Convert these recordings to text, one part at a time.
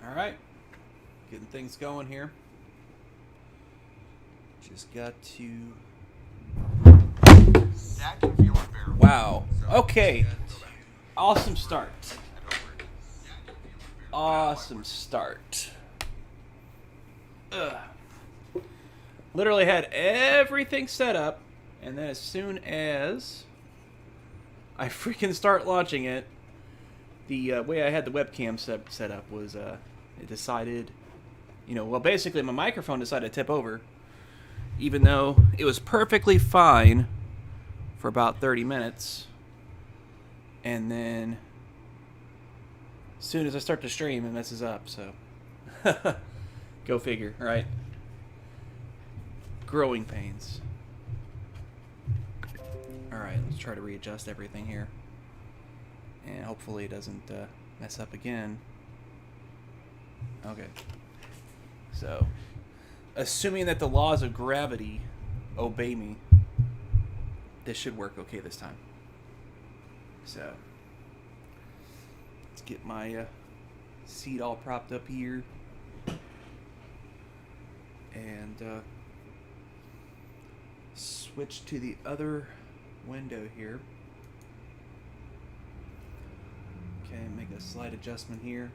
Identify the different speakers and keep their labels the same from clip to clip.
Speaker 1: Alright. Getting things going here. Just got to... Wow. Okay. Awesome start. Awesome start. Ugh. Literally had everything set up, and then as soon as I freaking start launching it, the way I had the webcam set up was it decided, well, basically my microphone decided to tip over, even though it was perfectly fine for about 30 minutes. And then as soon as I start to stream, it messes up, so go figure, right? Growing pains. Alright, let's try to readjust everything here. And hopefully it doesn't mess up again. Okay. So, assuming that the laws of gravity obey me, this should work okay this time. So, let's get my seat all propped up here. And switch to the other window here. Okay, make a slight adjustment here.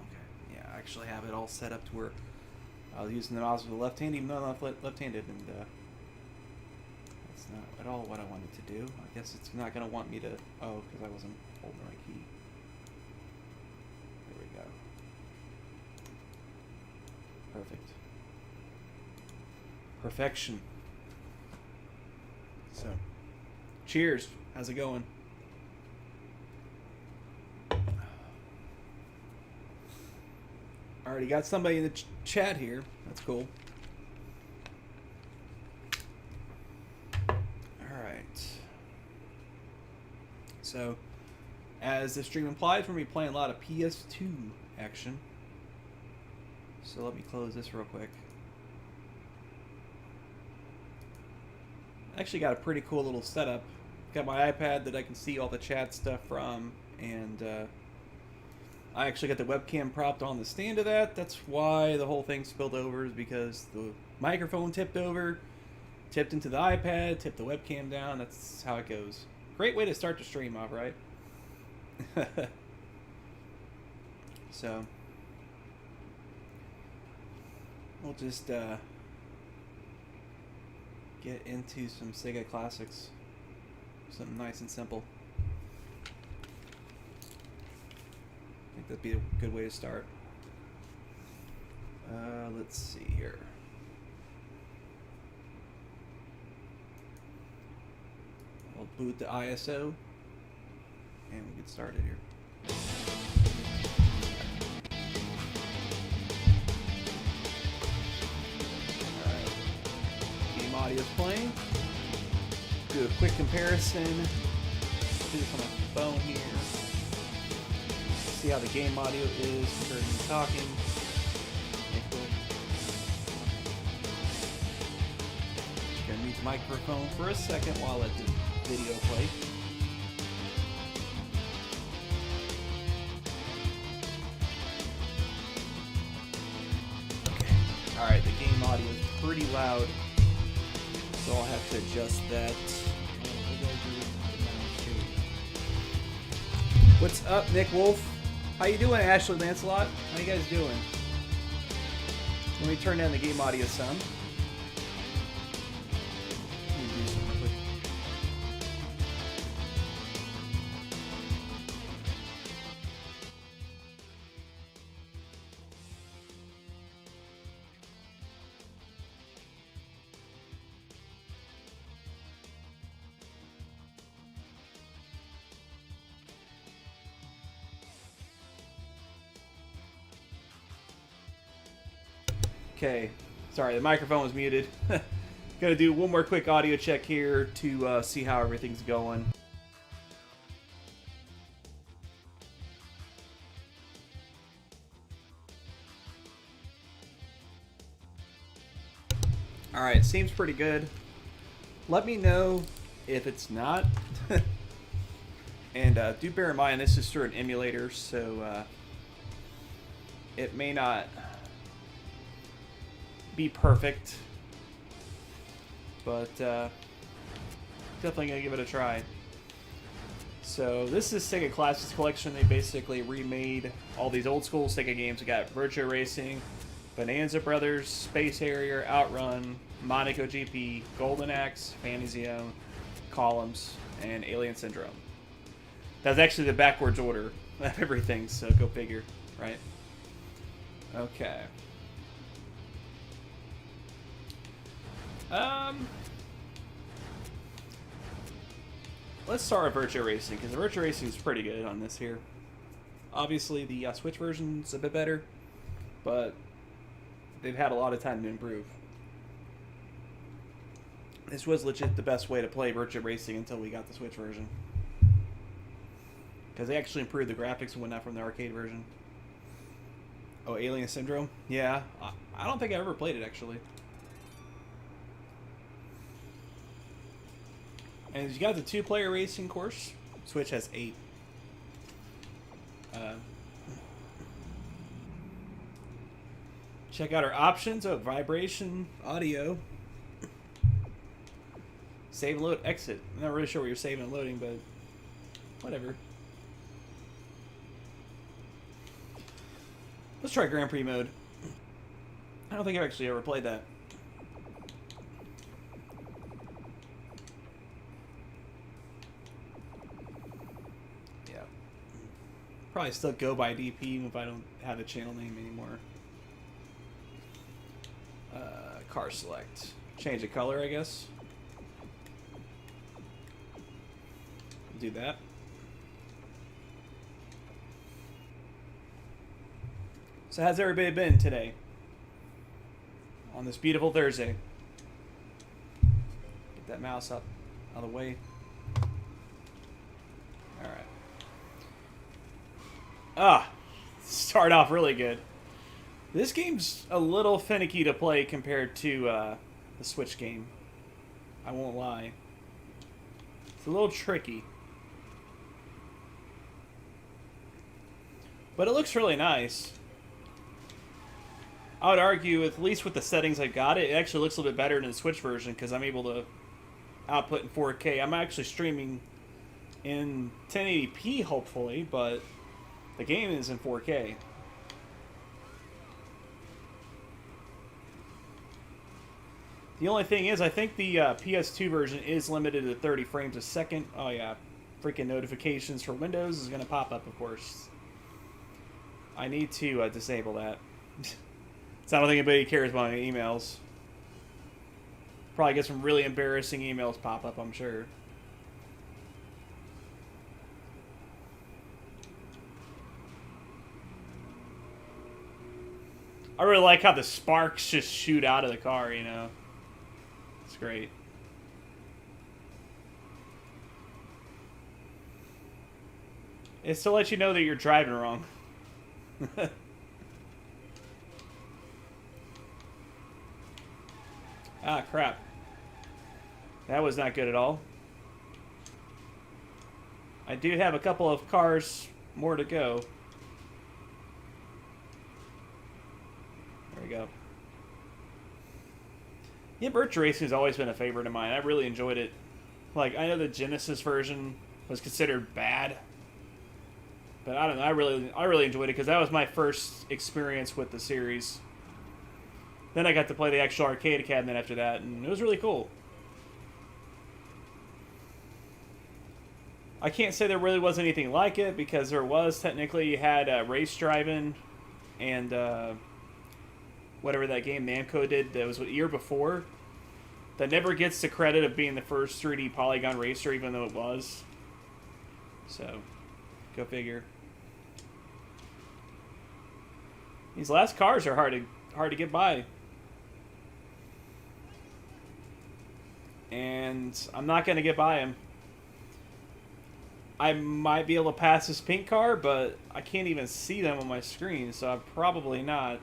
Speaker 1: Okay, yeah, I actually have it all set up to where I was using the mouse with the left hand, even though I'm left-handed, and that's not at all what I wanted to do. I guess it's not going to want me to... Oh, because I wasn't holding the right key. There we go. Perfect. Perfection. So, cheers. How's it going? Already got somebody in the chat here. That's cool. Alright. So, as the stream implies, we're going to be playing a lot of PS2 action. So let me close this real quick. Actually got a pretty cool little setup. Got my iPad that I can see all the chat stuff from, and I actually got the webcam propped on the stand of that. That's why the whole thing spilled over, is because the microphone tipped over, tipped into the iPad, tipped the webcam down. That's how it goes. Great way to start the stream off, right? So, we'll just get into some Sega classics. Something nice and simple. I think that'd be a good way to start. Let's see here. I'll boot the ISO and we'll get started here. Alright. Game audio's playing. Do a quick comparison. Do this on my phone here. See how the game audio is compared to me talking. Okay, cool. Gonna mute the microphone for a second while I let the video play. Okay. Alright, the game audio is pretty loud, so I'll have to adjust that. What's up, Nick Wolf? How you doing, Ashley Lancelot? How you guys doing? Let me turn down the game audio some. Let me do something real quick. Okay, sorry, the microphone was muted. Gotta do one more quick audio check here to see how everything's going. Alright, seems pretty good. Let me know if it's not. And do bear in mind, this is through an emulator, so it may not be perfect, but definitely gonna give it a try. So this is Sega Classics Collection. They basically remade all these old school Sega games. We got Virtua Racing, Bonanza Brothers, Space Harrier, Outrun, Monaco GP, Golden Axe, Fantasy Zone, Columns, and Alien Syndrome. That's actually the backwards order of everything, so go figure, right? Okay. Let's start with Virtua Racing, because Virtua Racing is pretty good on this here. Obviously, the Switch version's a bit better, but they've had a lot of time to improve. This was legit the best way to play Virtua Racing until we got the Switch version. Because they actually improved the graphics and whatnot from the arcade version. Oh, Alien Syndrome? Yeah. I don't think I ever played it, actually. And you got the 2-player racing course. Switch has 8. Check out our options. Oh, vibration, audio. Save and load, exit. I'm not really sure what you're saving and loading, but whatever. Let's try Grand Prix mode. I don't think I've actually ever played that. Yeah. Probably still go by DP even if I don't have a channel name anymore. Car select. Change the color, I guess. Do that. So how's everybody been today? On this beautiful Thursday. Get that mouse up out of the way. Alright. Start off really good. This game's a little finicky to play compared to the Switch game. I won't lie. It's a little tricky. But it looks really nice. I would argue, at least with the settings I got, it actually looks a little bit better than the Switch version because I'm able to output in 4K. I'm actually streaming in 1080p, hopefully, but the game is in 4K. The only thing is, I think the PS2 version is limited to 30 frames a second. Oh yeah, freaking notifications for Windows is going to pop up, of course. I need to disable that. So I don't think anybody cares about my emails. Probably get some really embarrassing emails pop up, I'm sure. I really like how the sparks just shoot out of the car, you know. It's great. It's to let you know that you're driving wrong. Ah, crap. That was not good at all. I do have a couple of cars more to go. There we go. Yeah, Virtua Racing has always been a favorite of mine. I really enjoyed it. Like, I know the Genesis version was considered bad. But I don't know, I really enjoyed it because that was my first experience with the series. Then I got to play the actual arcade cabinet after that, and it was really cool. I can't say there really was anything like it because there was technically, you had race driving and whatever that game Namco did that was a year before. That never gets the credit of being the first 3D polygon racer, even though it was. So, go figure. These last cars are hard to get by. And I'm not going to get by them. I might be able to pass this pink car, but I can't even see them on my screen, so I'm probably not.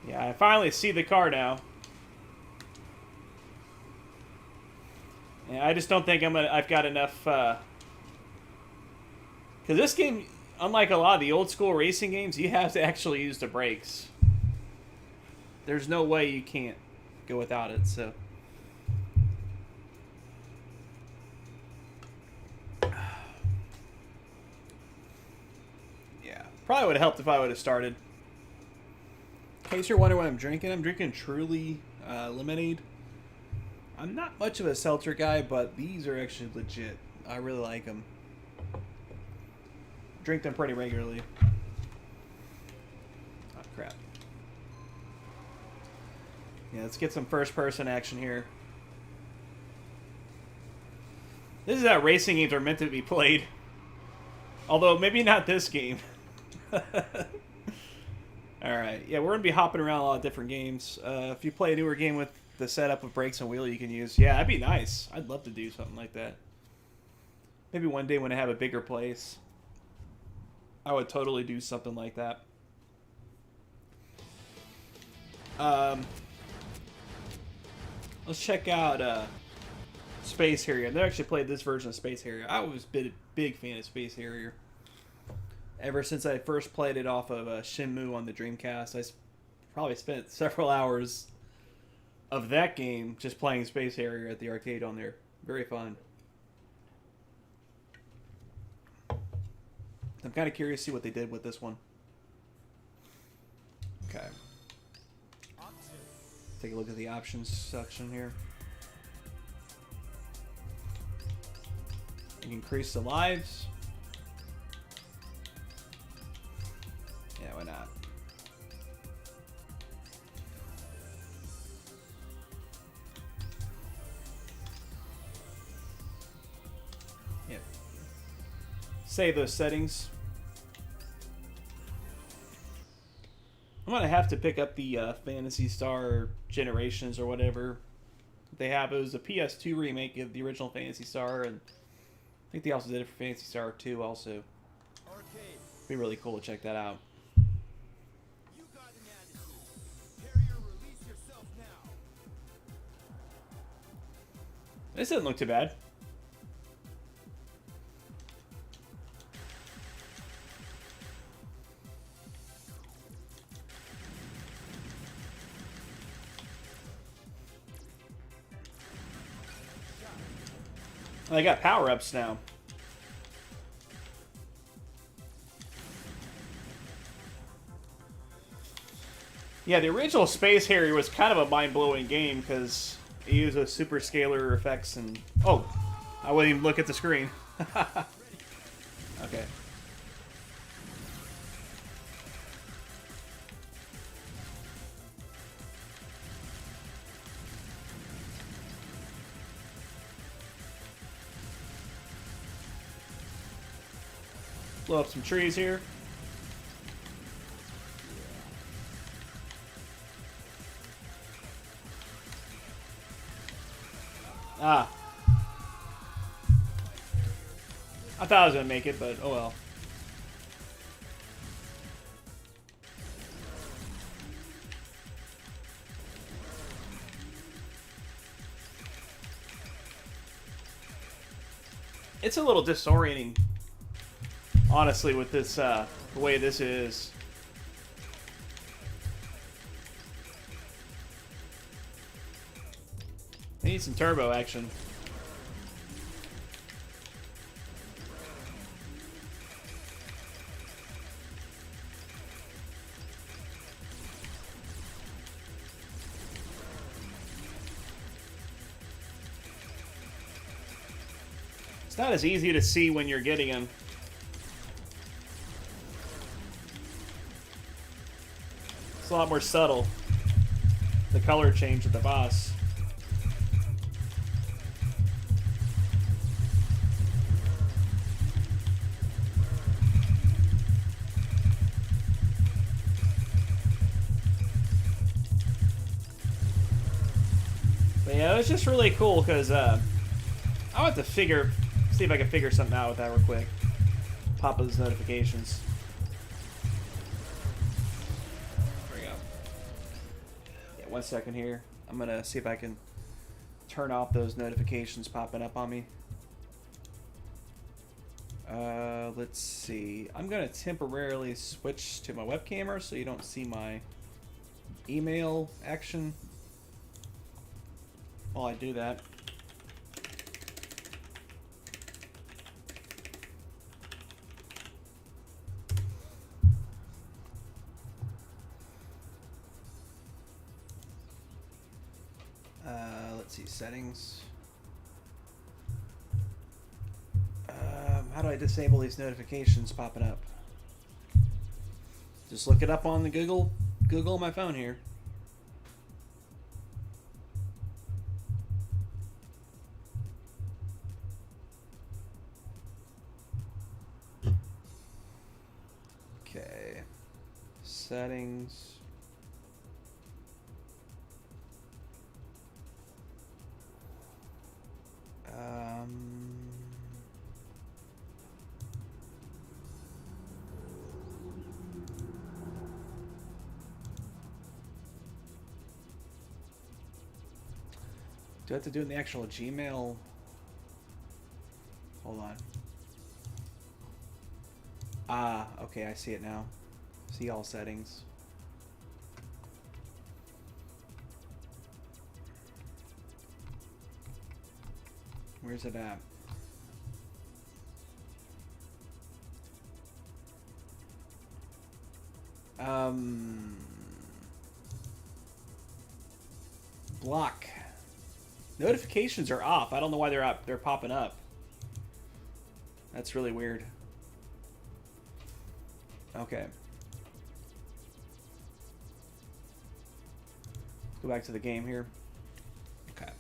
Speaker 1: Yeah, I finally see the car now. Yeah, I just don't think I've got enough. Because this game, unlike a lot of the old school racing games, you have to actually use the brakes. There's no way you can't go without it. So. Yeah, probably would have helped if I would have started. In case you're wondering what I'm drinking Truly lemonade. I'm not much of a seltzer guy, but these are actually legit. I really like them. Drink them pretty regularly. Oh, crap. Yeah, let's get some first-person action here. This is how racing games are meant to be played. Although, maybe not this game. Alright, yeah, we're going to be hopping around a lot of different games. If you play a newer game with the setup of brakes and wheel you can use, yeah, that'd be nice. I'd love to do something like that. Maybe one day when I have a bigger place, I would totally do something like that. Let's check out Space Harrier. I've never actually played this version of Space Harrier. I was a big fan of Space Harrier. Ever since I first played it off of Shenmue on the Dreamcast, I probably spent several hours of that game just playing Space Harrier at the arcade on there. Very fun. I'm kind of curious to see what they did with this one. Okay. Take a look at the options section here. You can increase the lives. Yeah, why not? Yeah. Save those settings. I'm gonna have to pick up the Phantasy Star Generations or whatever they have. It was a PS2 remake of the original Phantasy Star, and I think they also did it for Phantasy Star 2 also. It'd be really cool to check that out. This doesn't look too bad. They got power-ups now. Yeah, the original Space Harrier was kind of a mind-blowing game because it used those super scalar effects and... Oh, I wouldn't even look at the screen. Okay. Blow up some trees here. Ah. I thought I was going to make it, but oh well. It's a little disorienting, honestly, with this, the way this is. I need some turbo action. It's not as easy to see when you're getting them. It's a lot more subtle, the color change with the boss. But yeah, it was just really cool because I want to see if I can figure something out with that real quick. Pop those notifications. There we go. 1 second here. I'm gonna see if I can turn off those notifications popping up on me. Let's see. I'm gonna temporarily switch to my webcam so you don't see my email action while I do that. Let's see, settings. How do I disable these notifications popping up? Just look it up on the Google on my phone here. Okay. Settings. Do I have to do it in the actual Gmail? Hold on. Ah, okay, I see it now. See all settings. Where's it at? Block. Notifications are off. I don't know why they're up. They're popping up. That's really weird. Okay. Go back to the game here. Okay.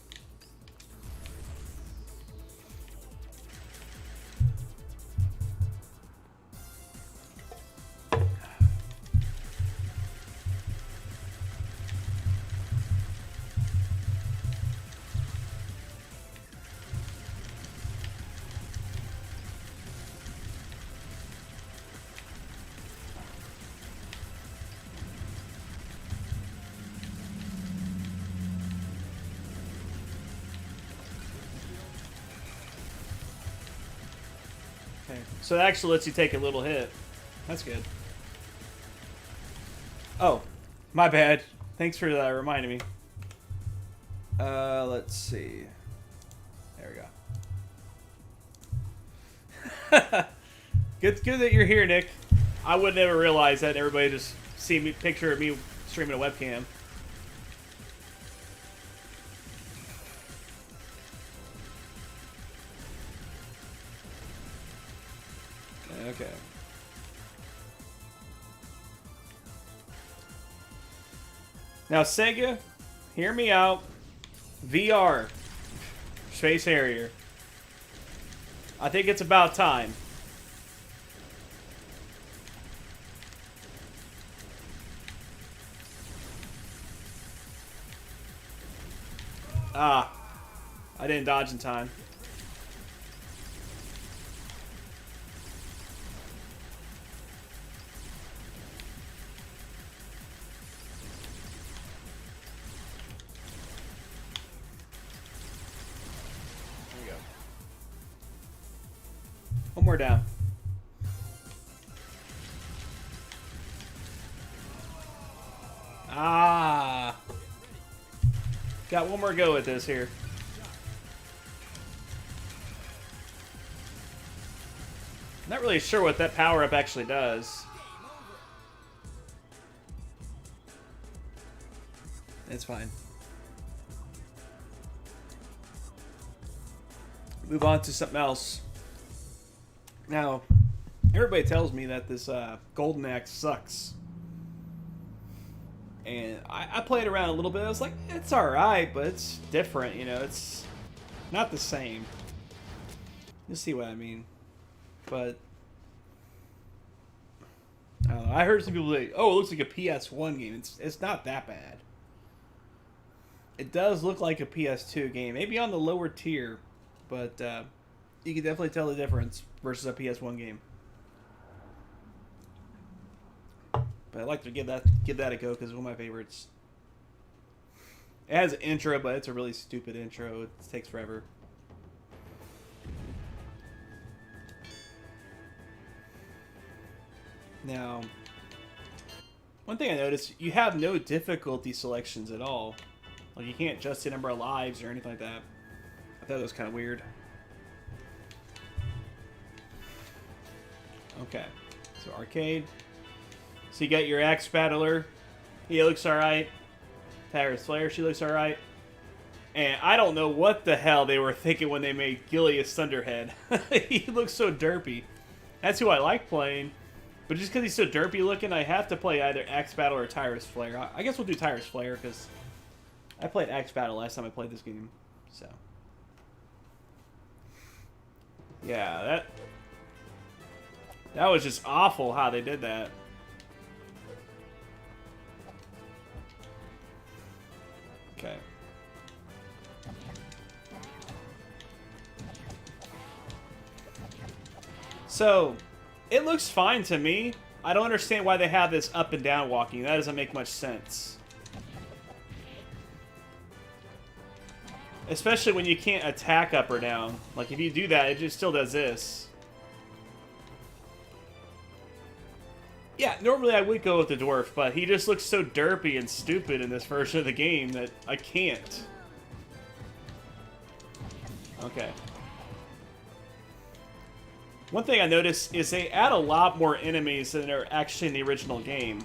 Speaker 1: So it actually lets you take a little hit. That's good. Oh, my bad. Thanks for reminding me. Let's see. There we go. Good that you're here, Nick. I would never realize that everybody just see me picture of me streaming a webcam. Okay. Now, Sega, hear me out. VR. Space Harrier. I think it's about time. Ah. I didn't dodge in time. One more down. Ah. Got one more go at this here. Not really sure what that power-up actually does. It's fine. Move on to something else. Now, everybody tells me that this Golden Axe sucks. And I played around a little bit. I was like, it's alright, but it's different, you know. It's not the same. You see what I mean. But, I don't know. I heard some people say, oh, it looks like a PS1 game. It's not that bad. It does look like a PS2 game. Maybe on the lower tier. But, you can definitely tell the difference versus a PS1 game. But I'd like to give that a go because it's one of my favorites. It has an intro, but it's a really stupid intro. It takes forever. Now, one thing I noticed, you have no difficulty selections at all. Like, you can't adjust the number of lives or anything like that. I thought that was kind of weird. Okay, so arcade. So you got your axe battler. He looks alright. Tyrus Slayer, she looks alright. And I don't know what the hell they were thinking when they made Gilius Thunderhead. He looks so derpy. That's who I like playing. But just because he's so derpy looking, I have to play either Axe Battle or Tyrus Flare. I guess we'll do Tyrus Flare because I played Axe Battle last time I played this game. So, yeah, that was just awful how they did that. Okay. So, it looks fine to me. I don't understand why they have this up and down walking. That doesn't make much sense. Especially when you can't attack up or down. Like, if you do that, it just still does this. Yeah, normally I would go with the dwarf, but he just looks so derpy and stupid in this version of the game that I can't. Okay. One thing I noticed is they add a lot more enemies than are actually in the original game.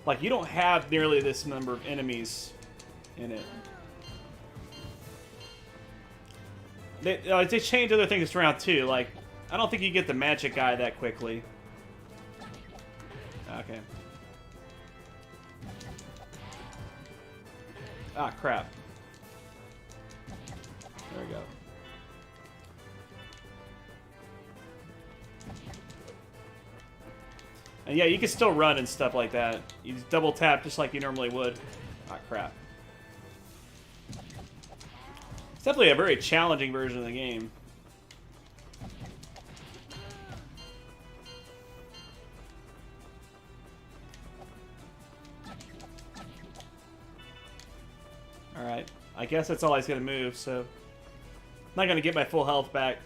Speaker 1: Like, you don't have nearly this number of enemies in it. They change other things around too. Like, I don't think you get the magic guy that quickly. Okay. Ah, crap. There we go. And yeah, you can still run and stuff like that. You just double tap just like you normally would. Ah, crap. It's definitely a very challenging version of the game. Alright. I guess that's all he's going to move, so... I'm not going to get my full health back.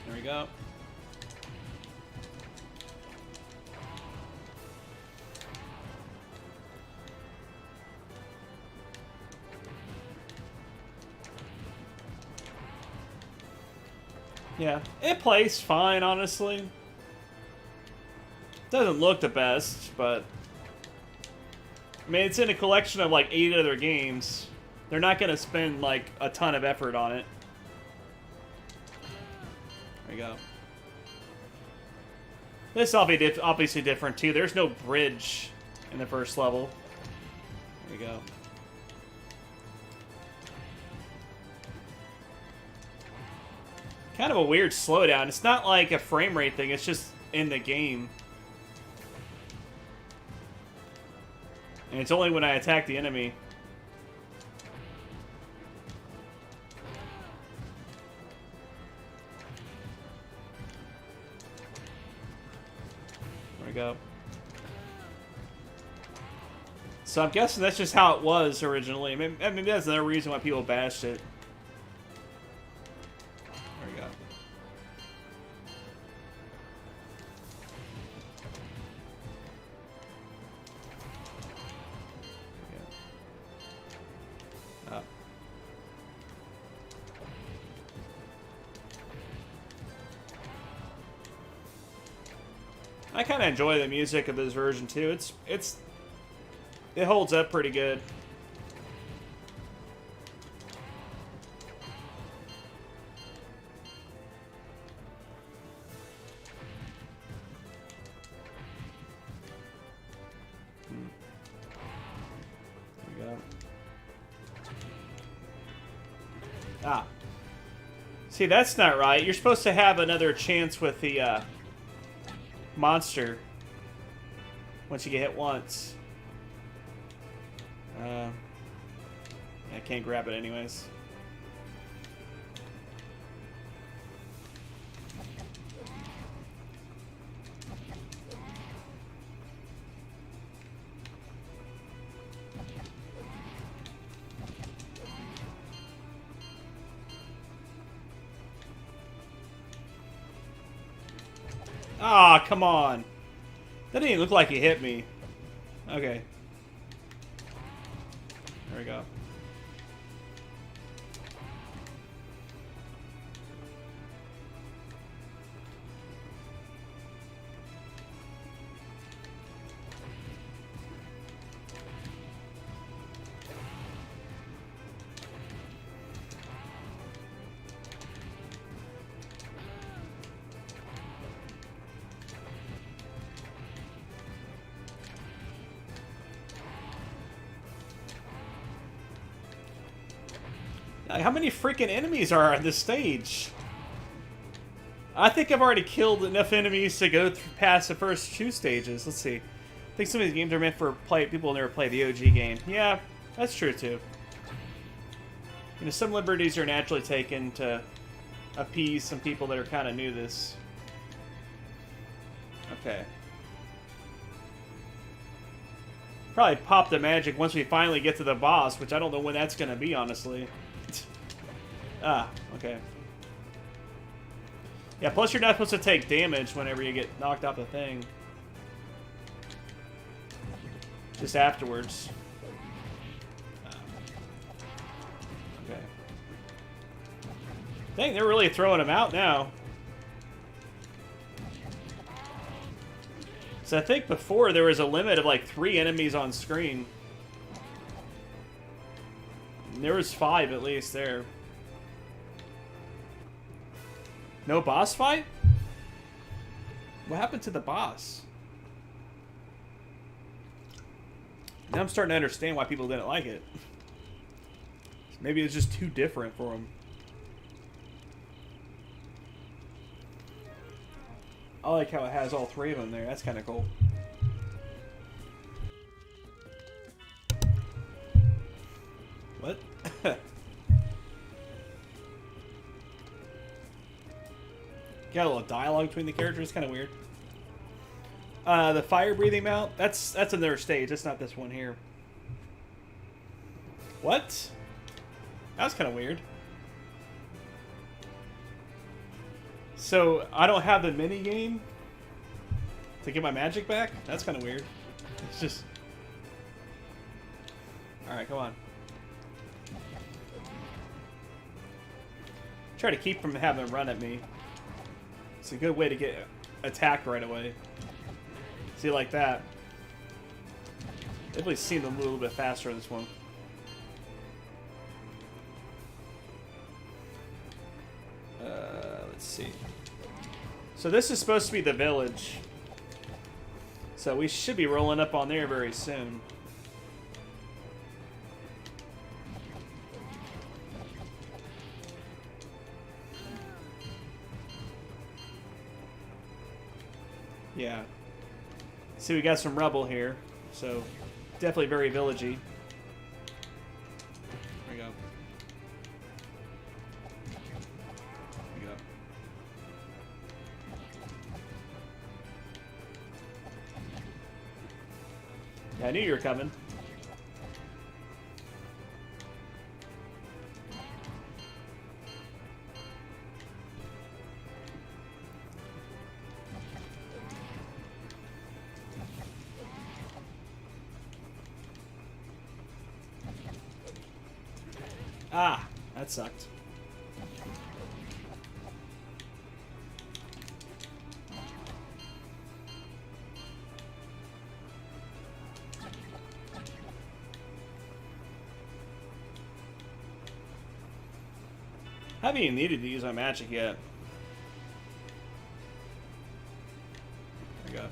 Speaker 1: There we go. Yeah, it plays fine, honestly. Doesn't look the best, but... I mean, it's in a collection of like 8 other games. They're not going to spend like a ton of effort on it. There we go. This will be obviously different too. There's no bridge in the first level. There we go. Kind of a weird slowdown. It's not like a frame rate thing. It's just in the game. And it's only when I attack the enemy. There we go. So I'm guessing that's just how it was originally. I mean that's another reason why people bashed it. There we go. Up. I kind of enjoy the music of this version too. It holds up pretty good. There we go. Ah. See, that's not right. You're supposed to have another chance with the monster once you get hit once. I can't grab it anyways. Ah, come on. That didn't even look like he hit me. Okay. There we go. How many freaking enemies are on this stage? I think I've already killed enough enemies to go past the first 2 stages. Let's see. I think some of these games are meant for people who never play the OG game. Yeah, that's true too. You know, some liberties are naturally taken to appease some people that are kind of new to this. Okay. Probably pop the magic once we finally get to the boss, which I don't know when that's going to be, honestly. Ah, okay. Yeah, plus you're not supposed to take damage whenever you get knocked off the thing. Just afterwards. Okay. Dang, they're really throwing him out now. So I think before there was a limit of like 3 enemies on screen. And there was 5 at least there. No boss fight? What happened to the boss? Now I'm starting to understand why people didn't like it. Maybe it's just too different for them. I like how it has all 3 of them there. That's kind of cool. What? Got a little dialogue between the characters. Kind of weird. The fire breathing mount. That's another stage. That's not this one here. What? That was kind of weird. So I don't have the mini game to get my magic back. That's kind of weird. It's just. All right, come on. Try to keep from having them run at me. It's a good way to get attacked right away. See, like that. Definitely seen them move a little bit faster in this one. Let's see. So this is supposed to be the village. So we should be rolling up on there very soon. Yeah. See, we got some rubble here, so definitely very villagey. There we go. There we go. Yeah, I knew you were coming. Ah, that sucked. I haven't even needed to use my magic yet. There we go.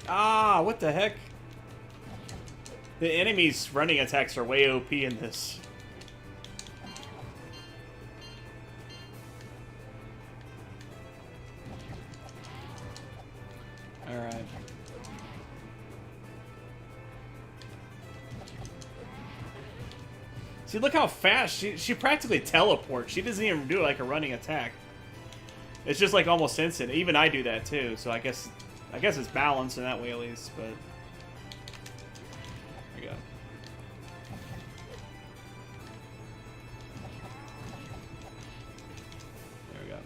Speaker 1: Ah, what the heck? The enemy's running attacks are way OP in this. See, look how fast she practically teleports. She doesn't even do like a running attack. It's just like almost instant. Even I do that too. So I guess it's balanced in that way at least. But there we go. There we go.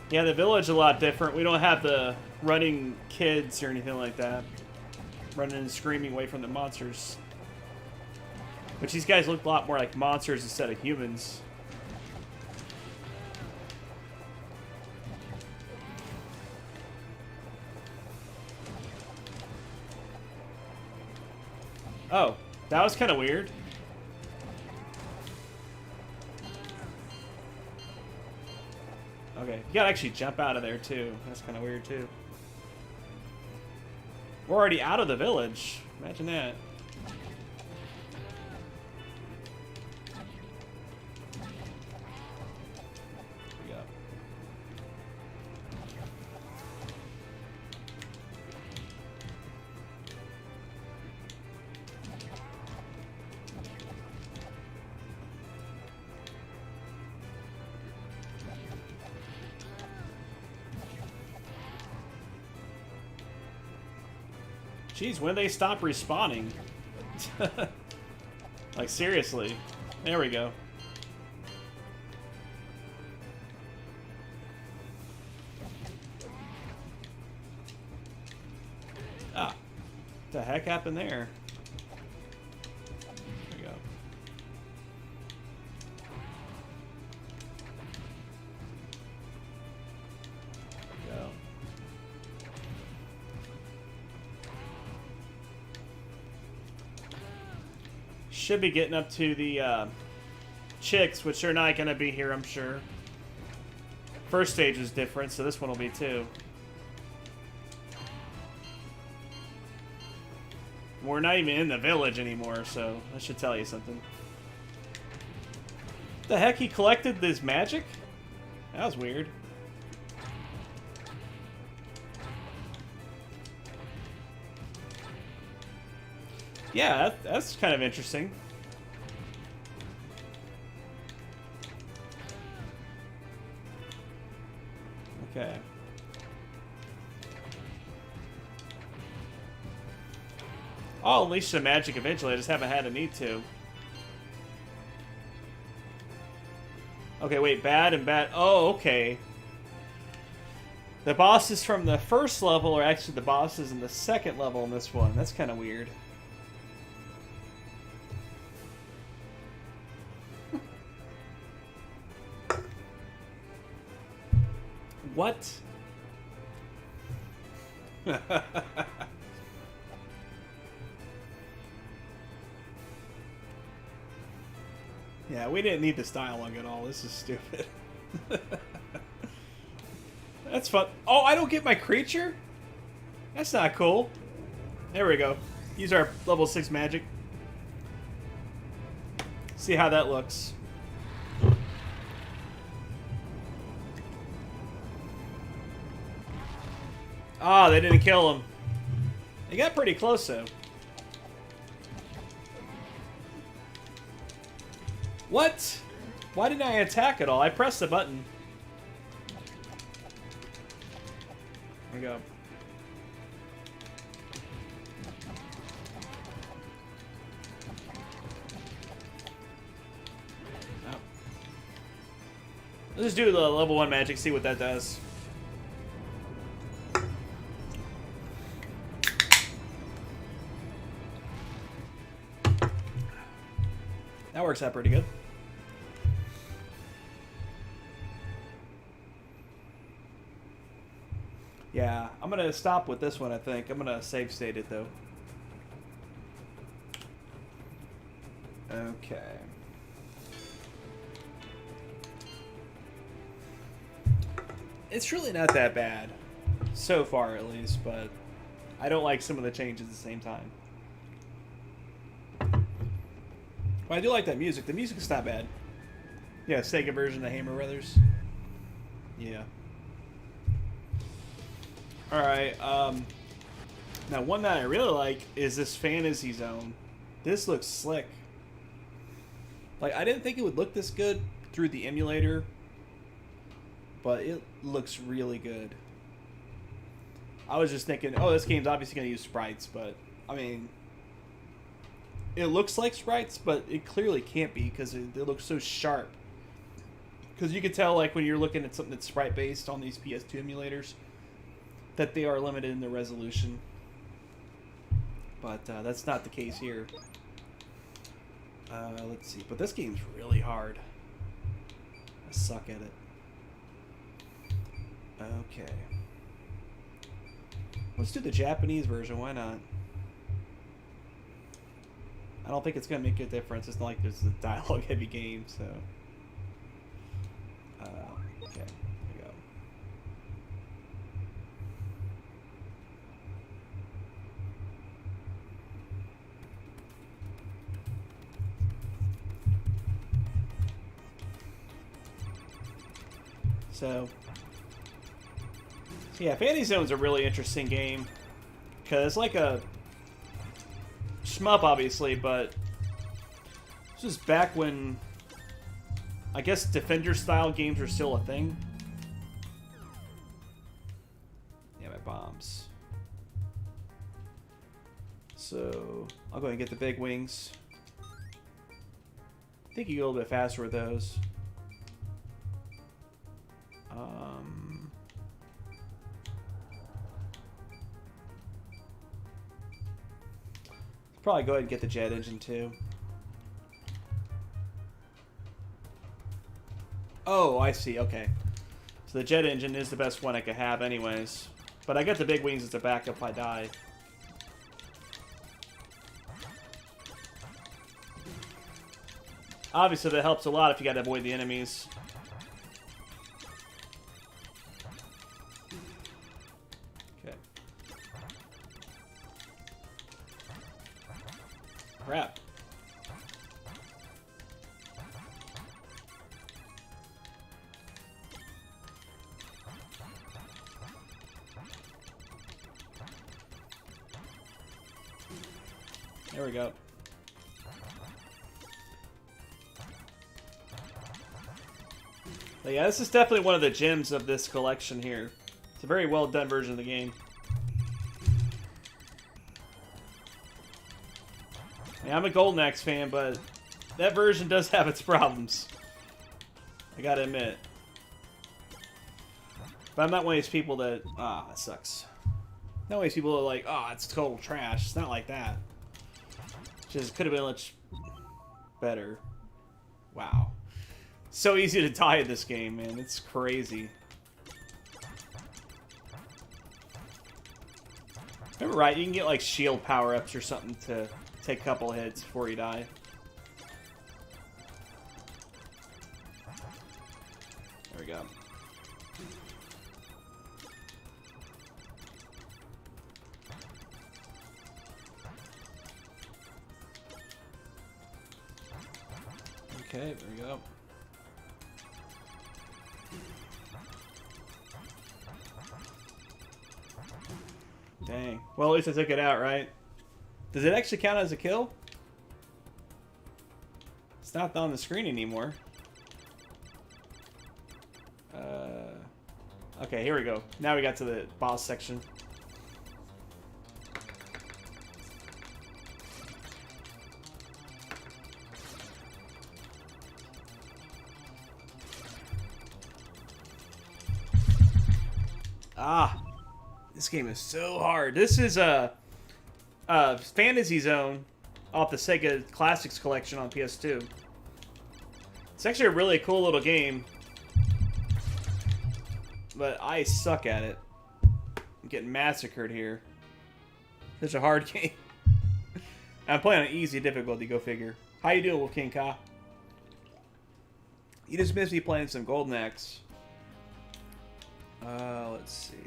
Speaker 1: Yeah, the village is a lot different. We don't have the running kids or anything like that. Running and screaming away from the monsters. Which these guys look a lot more like monsters instead of humans. Oh, that was kind of weird. Okay, you gotta actually jump out of there too. That's kind of weird too. We're already out of the village. Imagine that. There we go. Jeez, when they stop respawning? Like, seriously. There we go. Ah. What the heck happened there? There we go. There we go. Should be getting up to the chicks, which are not going to be here, I'm sure. First stage is different, so this one will be too. We're not even in the village anymore, so that should tell you something. The heck, he collected this magic? That was weird. Yeah, that's kind of interesting. Okay. I'll unleash some magic eventually, I just haven't had a need to. Okay, wait, bad and bad. Oh, okay. The bosses from the first level are actually the bosses in the second level in this one. That's kind of weird. What? Yeah, we didn't need this dialogue at all. This is stupid. That's fun. Oh, I don't get my creature? That's not cool. There we go. Use our level 6 magic. See how that looks. Ah, they didn't kill him. They got pretty close, though. What? Why didn't I attack at all? I pressed the button. There we go. Oh. Let's just do the level 1 magic, see what that does. That works out pretty good. Yeah, I'm going to stop with this one, I think. I'm going to save state it, though. Okay. It's really not that bad. So far, at least, but I don't like some of the changes at the same time. But I do like that music. The music is not bad. Yeah, Sega version of Hammer Brothers. Yeah. Alright, now one that I really like is this Fantasy Zone. This looks slick. Like, I didn't think it would look this good through the emulator, but it looks really good. I was just thinking, oh, this game's obviously going to use sprites, but, I mean, it looks like sprites, but it clearly can't be because it looks so sharp. Because you can tell, like, when you're looking at something that's sprite-based on these PS2 emulators, that they are limited in their resolution. But that's not the case here. Let's see. But this game's really hard. I suck at it. Okay. Let's do the Japanese version. Why not? I don't think it's going to make a difference. It's not like there's a dialogue-heavy game, so... okay. There we go. So yeah, Fantasy Zone's a really interesting game because it's like a shmup, obviously, but this is back when I guess Defender-style games were still a thing. Yeah, my bombs. So I'll go ahead and get the big wings. I think you go a little bit faster with those. Probably go ahead and get the jet engine too. Oh, I see. Okay. So the jet engine is the best one I could have anyways. But I got the big wings as a backup if I die. Obviously that helps a lot if you gotta avoid the enemies. Crap. There we go. But yeah, this is definitely one of the gems of this collection here. It's a very well done version of the game. Yeah, I'm a Golden Axe fan, but that version does have its problems. I gotta admit. But I'm not one of these people that... that sucks. Not one of these people that are like, it's total trash. It's not like that. Just could have been much better. Wow. So easy to die in this game, man. It's crazy. Remember, right? You can get, like, shield power-ups or something to... take a couple hits before you die. There we go. Okay, there we go. Dang. Well, at least I took it out, right? Does it actually count as a kill? It's not on the screen anymore. Okay, here we go. Now we got to the boss section. This game is so hard. This is a... Fantasy Zone off the Sega Classics collection on PS2. It's actually a really cool little game, but I suck at it. I'm getting massacred here. Such a hard game. I'm playing on easy difficulty, go figure. How you doing, Wolf King Ka? You just missed me playing some Golden Axe. Let's see.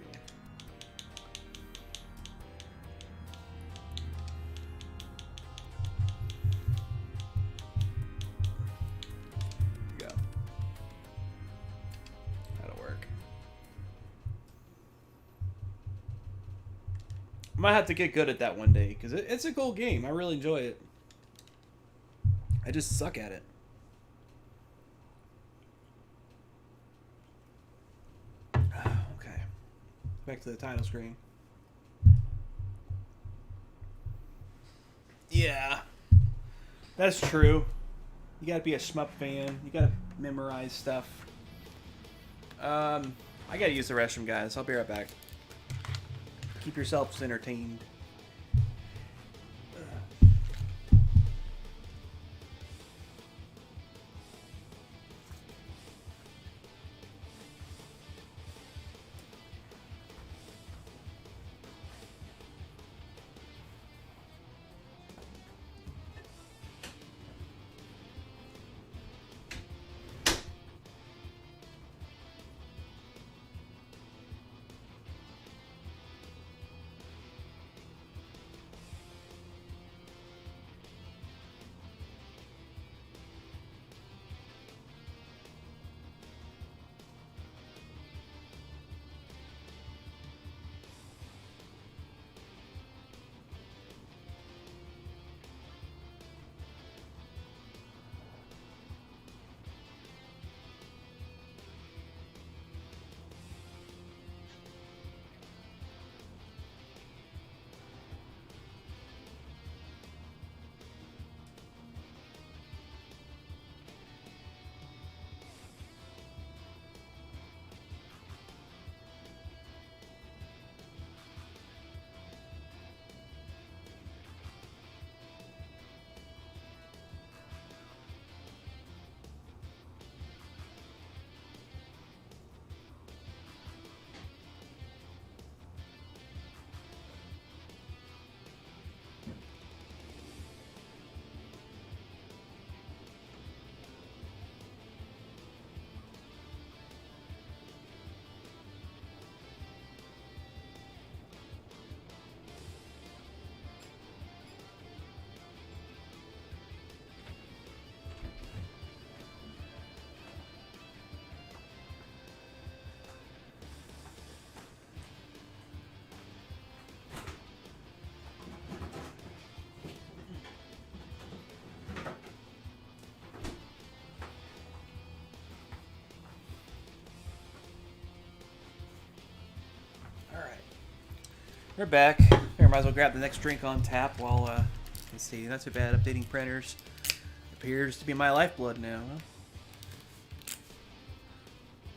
Speaker 1: I might have to get good at that one day, because it's a cool game. I really enjoy it. I just suck at it. Okay. Back to the title screen. Yeah. That's true. You gotta be a shmup fan. You gotta memorize stuff. I gotta use the restroom, guys. I'll be right back. Keep yourselves entertained. We're back. Here, might as well grab the next drink on tap while, let's see, not too bad. Updating printers appears to be my lifeblood now. Huh?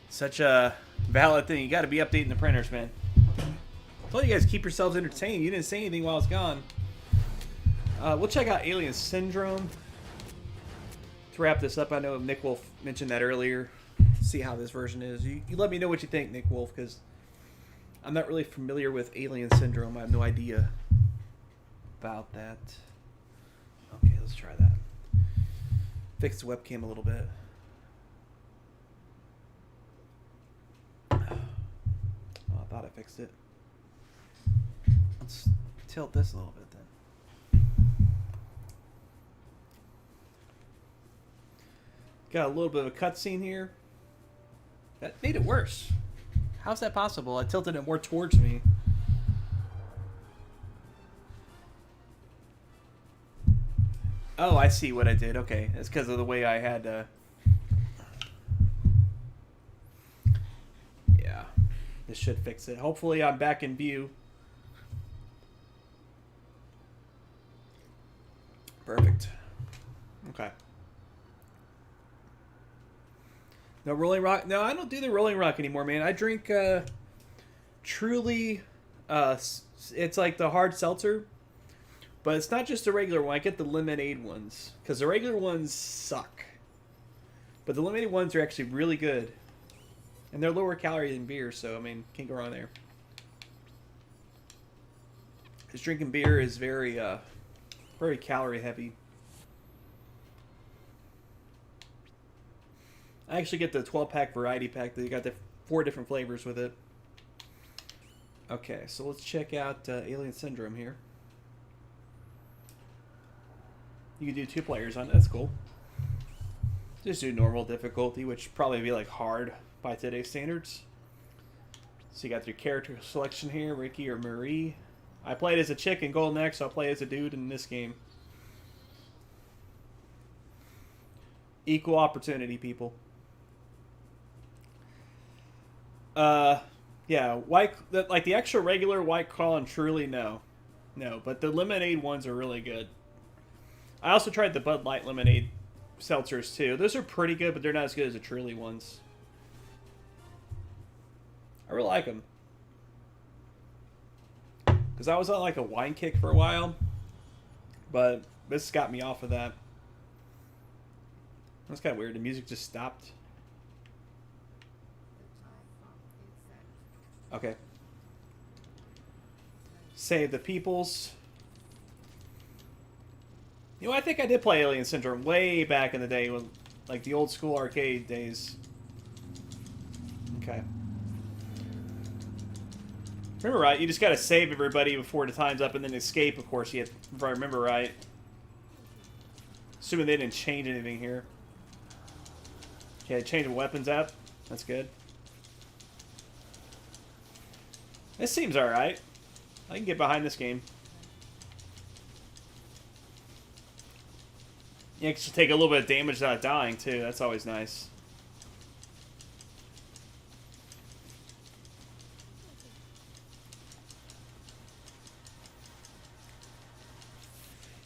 Speaker 1: Such a valid thing. You got to be updating the printers, man. I told you guys keep yourselves entertained. You didn't say anything while I was gone. We'll check out Alien Syndrome. To wrap this up, I know Nick Wolf mentioned that earlier. See how this version is. You let me know what you think, Nick Wolf, because I'm not really familiar with Alien Syndrome. I have no idea about that. Okay, let's try that. Fix the webcam a little bit. Oh, I thought I fixed it. Let's tilt this a little bit then. Got a little bit of a cutscene here. That made it worse. How's that possible? I tilted it more towards me. Oh, I see what I did. Okay, it's because of the way I had yeah, this should fix it. Hopefully I'm back in view. Perfect. Okay. No Rolling Rock. No, I don't do the Rolling Rock anymore, man. I drink Truly. It's like the hard seltzer, but it's not just the regular one. I get the lemonade ones because the regular ones suck, but the lemonade ones are actually really good, and they're lower calorie than beer. So I mean, can't go wrong there. Because drinking beer is very very calorie heavy. I actually get the 12-pack variety pack. They got the 4 different flavors with it. Okay, so let's check out Alien Syndrome here. You can do 2 players on it. That's cool. Just do normal difficulty, which probably be like hard by today's standards. So you got your character selection here, Ricky or Marie. I played as a chick in Golden Axe, so I'll play as a dude in this game. Equal opportunity, people. Yeah, like the extra regular White Claw and Truly, no. No, but the lemonade ones are really good. I also tried the Bud Light lemonade seltzers too. Those are pretty good, but they're not as good as the Truly ones. I really like them. Because I was on like a wine kick for a while, but this got me off of that. That's kind of weird. The music just stopped. Okay. Save the peoples. You know, I think I did play Alien Syndrome way back in the day, when, like the old school arcade days. Okay. Remember right, you just gotta save everybody before the time's up and then escape, of course, if I remember right. Assuming they didn't change anything here. Okay, change the weapons up. That's good. This seems alright. I can get behind this game. Yeah, it should take a little bit of damage without dying, too. That's always nice.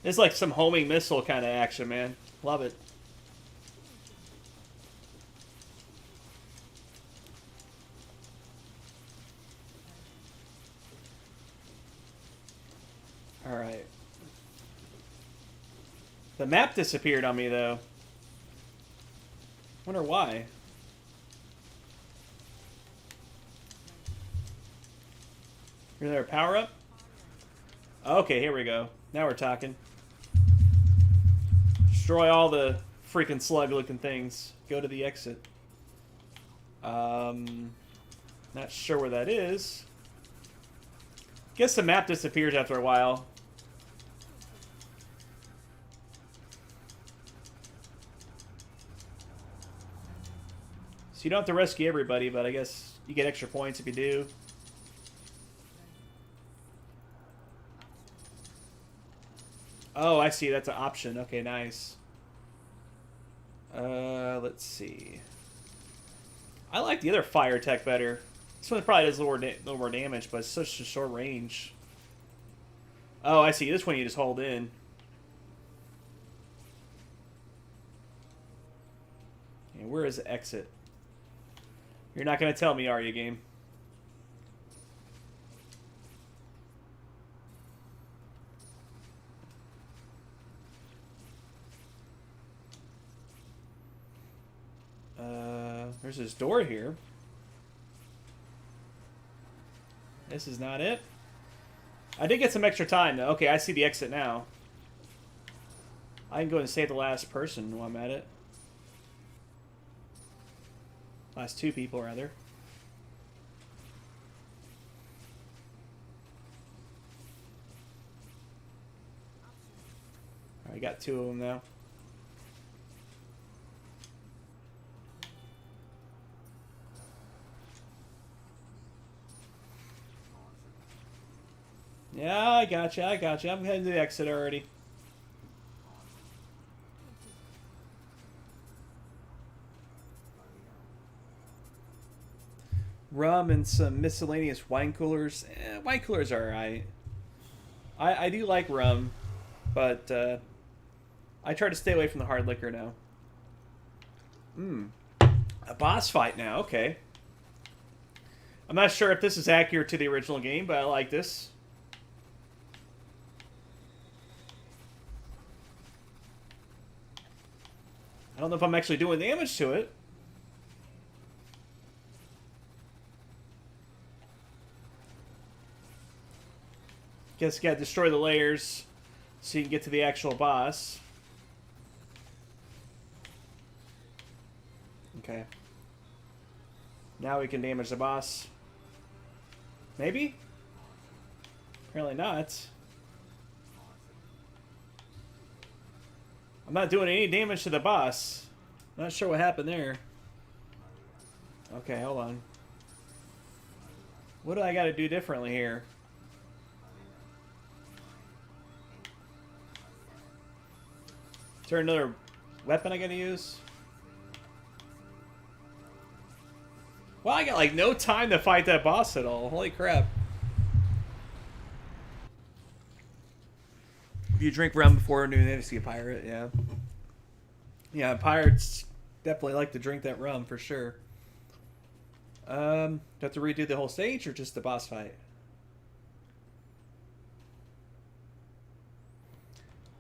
Speaker 1: It's like some homing missile kind of action, man. Love it. Alright. The map disappeared on me, though. Wonder why. Is there a power-up? Okay, here we go. Now we're talking. Destroy all the freaking slug-looking things. Go to the exit. Not sure where that is. Guess the map disappears after a while. So you don't have to rescue everybody, but I guess you get extra points if you do. Oh, I see. That's an option. Okay, nice. Let's see. I like the other fire tech better. This one probably does a little more damage, but it's such a short range. Oh, I see. This one you just hold in. And where is the exit? You're not going to tell me, are you, game? There's this door here. This is not it. I did get some extra time, though. Okay, I see the exit now. I can go and save the last person while I'm at it. Last two people, rather. I got two of them now. Yeah, I gotcha, I gotcha. I'm heading to the exit already. Rum and some miscellaneous wine coolers. Wine coolers are alright. I do like rum, but I try to stay away from the hard liquor now. A boss fight now, okay. I'm not sure if this is accurate to the original game, but I like this. I don't know if I'm actually doing damage to it. Guess you gotta destroy the layers so you can get to the actual boss. Okay. Now we can damage the boss. Maybe? Apparently not. I'm not doing any damage to the boss. Not sure what happened there. Okay, hold on. What do I gotta do differently here? Is there another weapon I gotta use? Well, I got like no time to fight that boss at all. Holy crap. If you drink rum before noon, they see a pirate, yeah. Yeah, pirates definitely like to drink that rum for sure. Do I have to redo the whole stage or just the boss fight?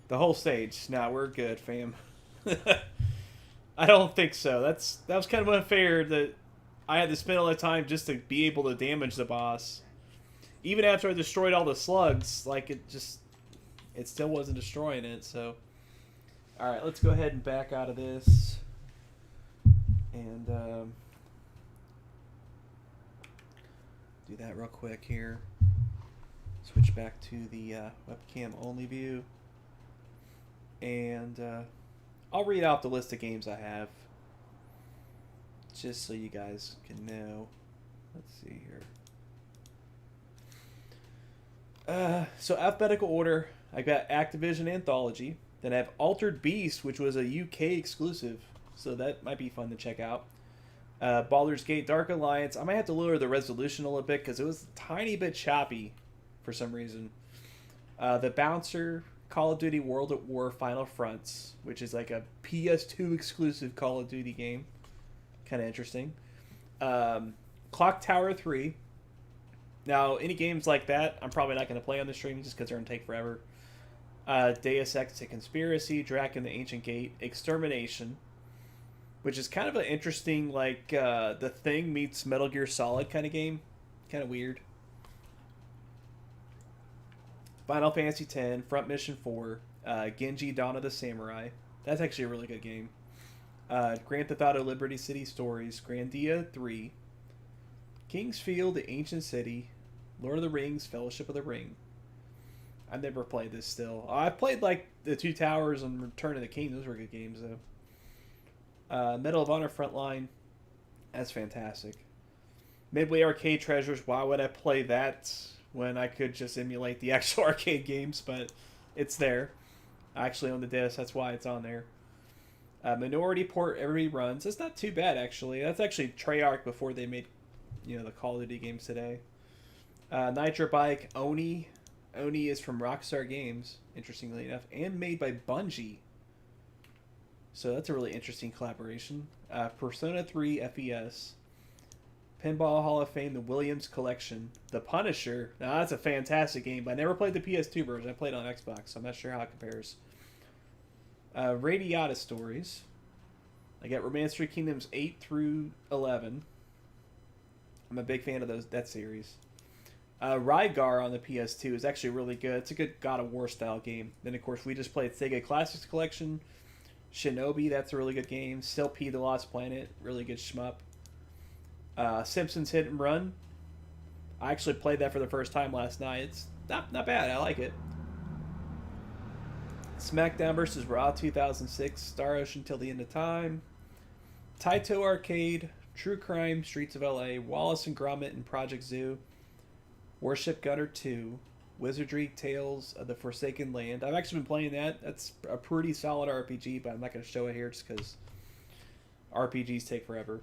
Speaker 1: The whole stage. Nah, we're good, fam. I don't think so. That was kind of unfair that I had to spend all the time just to be able to damage the boss. Even after I destroyed all the slugs, like it still wasn't destroying it, so. Alright, let's go ahead and back out of this. And do that real quick here. Switch back to the webcam only view. And I'll read out the list of games I have. Just so you guys can know. Let's see here. So alphabetical order, I got Activision Anthology. Then I have Altered Beast, which was a UK exclusive. So that might be fun to check out. Baldur's Gate Dark Alliance. I might have to lower the resolution a little bit because it was a tiny bit choppy for some reason. The Bouncer, Call of Duty World at War Final Fronts, which is like a PS2 exclusive Call of Duty game. Kind of interesting. Clock Tower 3. Now, any games like that, I'm probably not going to play on the stream just because they're going to take forever. Deus Ex: A Conspiracy, Draken the Ancient Gate, Extermination, which is kind of an interesting, like, The Thing meets Metal Gear Solid kind of game. Kind of weird. Final Fantasy X, Front Mission 4, Genji Dawn of the Samurai. That's actually a really good game. Grand Theft Auto Liberty City Stories, Grandia 3, King's Field, The Ancient City, Lord of the Rings, Fellowship of the Ring. I've never played this still. I've played like the Two Towers and Return of the King. Those were good games though. Medal of Honor Frontline. That's fantastic. Midway Arcade Treasures. Why would I play that when I could just emulate the actual arcade games? But it's there. I actually own the disc. That's why it's on there. Minority Report Everybody Runs. It's not too bad actually. That's actually Treyarch before they made, the Call of Duty games today. Nitro Bike. Oni. Oni is from Rockstar Games, interestingly enough, and made by Bungie. So that's a really interesting collaboration. Persona 3 FES. Pinball Hall of Fame, The Williams Collection. The Punisher. Now that's a fantastic game, but I never played the PS2 version. I played it on Xbox, so I'm not sure how it compares. Radiata Stories. I got Romance 3 Kingdoms 8 through 11. I'm a big fan of that series. Rygar on the PS2 is actually really good. It's a good God of War style game. Then, of course, we just played Sega Classics Collection. Shinobi, that's a really good game. Still P the Lost Planet, really good shmup. Simpsons Hit and Run. I actually played that for the first time last night. It's not bad. I like it. SmackDown vs. Raw 2006. Star Ocean Till the End of Time. Taito Arcade. True Crime. Streets of LA. Wallace and Gromit and Project Zoo. Warship Gunner 2, Wizardry Tales of the Forsaken Land. I've actually been playing that. That's a pretty solid RPG, but I'm not going to show it here just because RPGs take forever.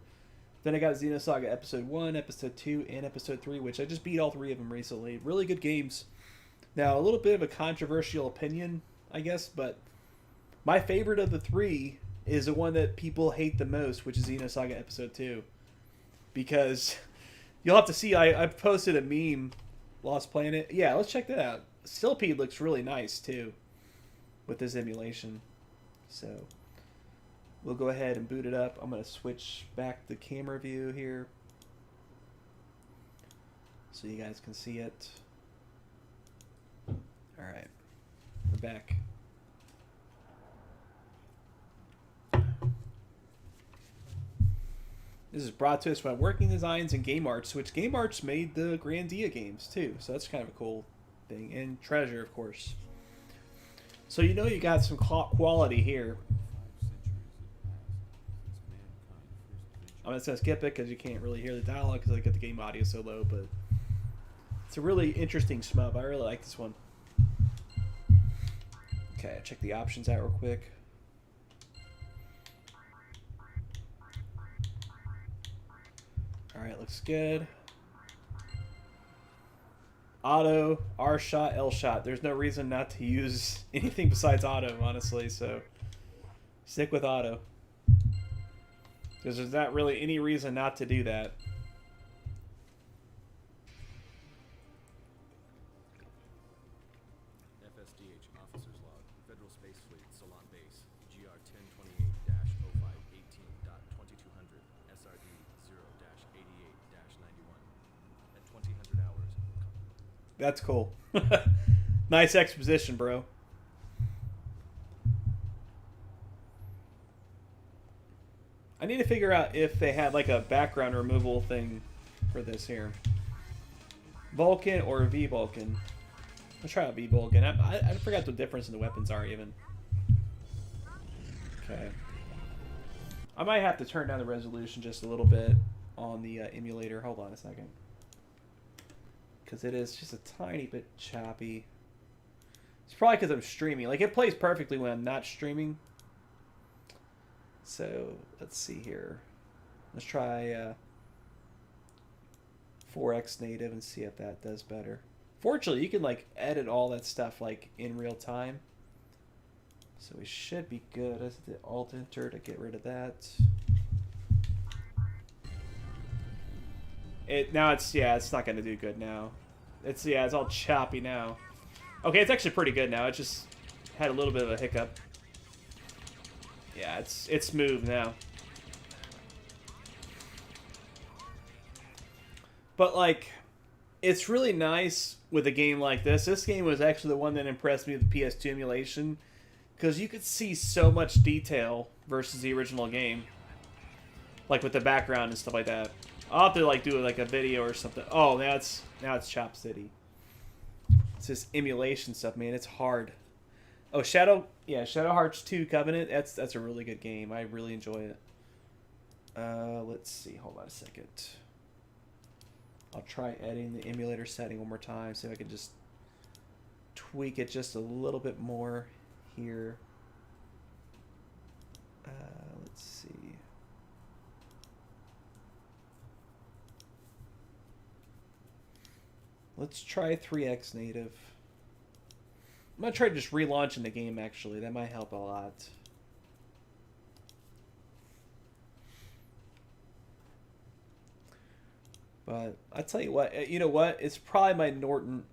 Speaker 1: Then I got Xenosaga Episode 1, Episode 2, and Episode 3, which I just beat all three of them recently. Really good games. Now, a little bit of a controversial opinion, I guess, but my favorite of the three is the one that people hate the most, which is Xenosaga Episode 2. Because you'll have to see, I posted a meme, Lost Planet. Yeah, let's check that out. Silpede looks really nice, too, with this emulation. So, we'll go ahead and boot it up. I'm going to switch back the camera view here so you guys can see it. Alright, we're back. This is brought to us by Working Designs and Game Arts, which Game Arts made the Grandia games too, so that's kind of a cool thing. And Treasure, of course. So you know you got some quality here. I'm just going to skip it because you can't really hear the dialogue because I got the game audio so low, but it's a really interesting shmup. I really like this one. Okay, check the options out real quick. Alright, looks good. Auto, R shot, L shot. There's no reason not to use anything besides auto, honestly, so stick with auto. Because there's not really any reason not to do that.
Speaker 2: FSDH Officer's Log, Federal Space Fleet, Salon Base, GR 1028-0518.2200, SRD 0-88-91. At 2000 hours.
Speaker 1: That's cool. Nice exposition, bro. I need to figure out if they had like a background removal thing for this here. Vulcan or V-Vulcan. Let's try out V-Vulcan. I forgot what the difference in the weapons are even. Okay. I might have to turn down the resolution just a little bit on the emulator. Hold on a second. Because it is just a tiny bit choppy. It's probably because I'm streaming. Like, it plays perfectly when I'm not streaming. So, let's see here. Let's try 4x native and see if that does better. Fortunately, you can, like, edit all that stuff, like, in real time. So we should be good. Let's hit the Alt-Enter to get rid of that. Now it's not going to do good now. It's all choppy now. Okay, it's actually pretty good now. It just had a little bit of a hiccup. Yeah, it's smooth now. But like, it's really nice with a game like this. This game was actually the one that impressed me with the PS2 emulation, because you could see so much detail versus the original game, like with the background and stuff like that. I'll have to like do like a video or something. Oh, now it's Chop City. It's this emulation stuff, man. It's hard. Oh, Shadow Hearts 2 Covenant. That's a really good game. I really enjoy it. Let's see. Hold on a second. I'll try editing the emulator setting one more time. See if I can just tweak it just a little bit more here. Let's see. Let's try 3x native. I'm going to try just relaunching the game, actually. That might help a lot. But I tell you what, you know what? It's probably my Norton.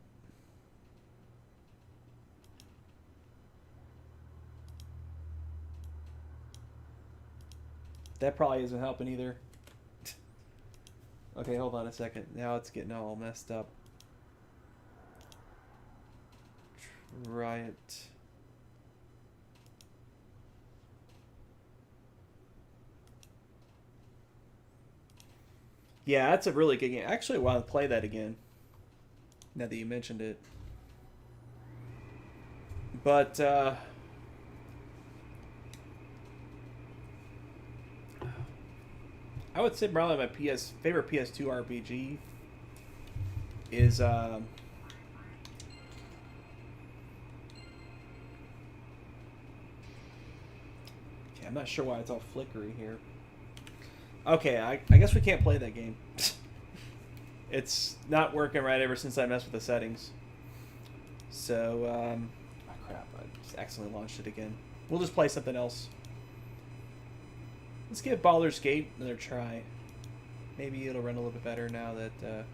Speaker 1: That probably isn't helping either. Okay, hold on a second. Now it's getting all messed up. Try it. Yeah, that's a really good game. Actually, I want to play that again, now that you mentioned it. But, I would say probably my favorite PS2 RPG is, okay, I'm not sure why it's all flickery here. Okay, I guess we can't play that game. It's not working right ever since I messed with the settings. So, oh crap, I just accidentally launched it again. We'll just play something else. Let's give Baldur's Gate another try. Maybe it'll run a little bit better now that, I'm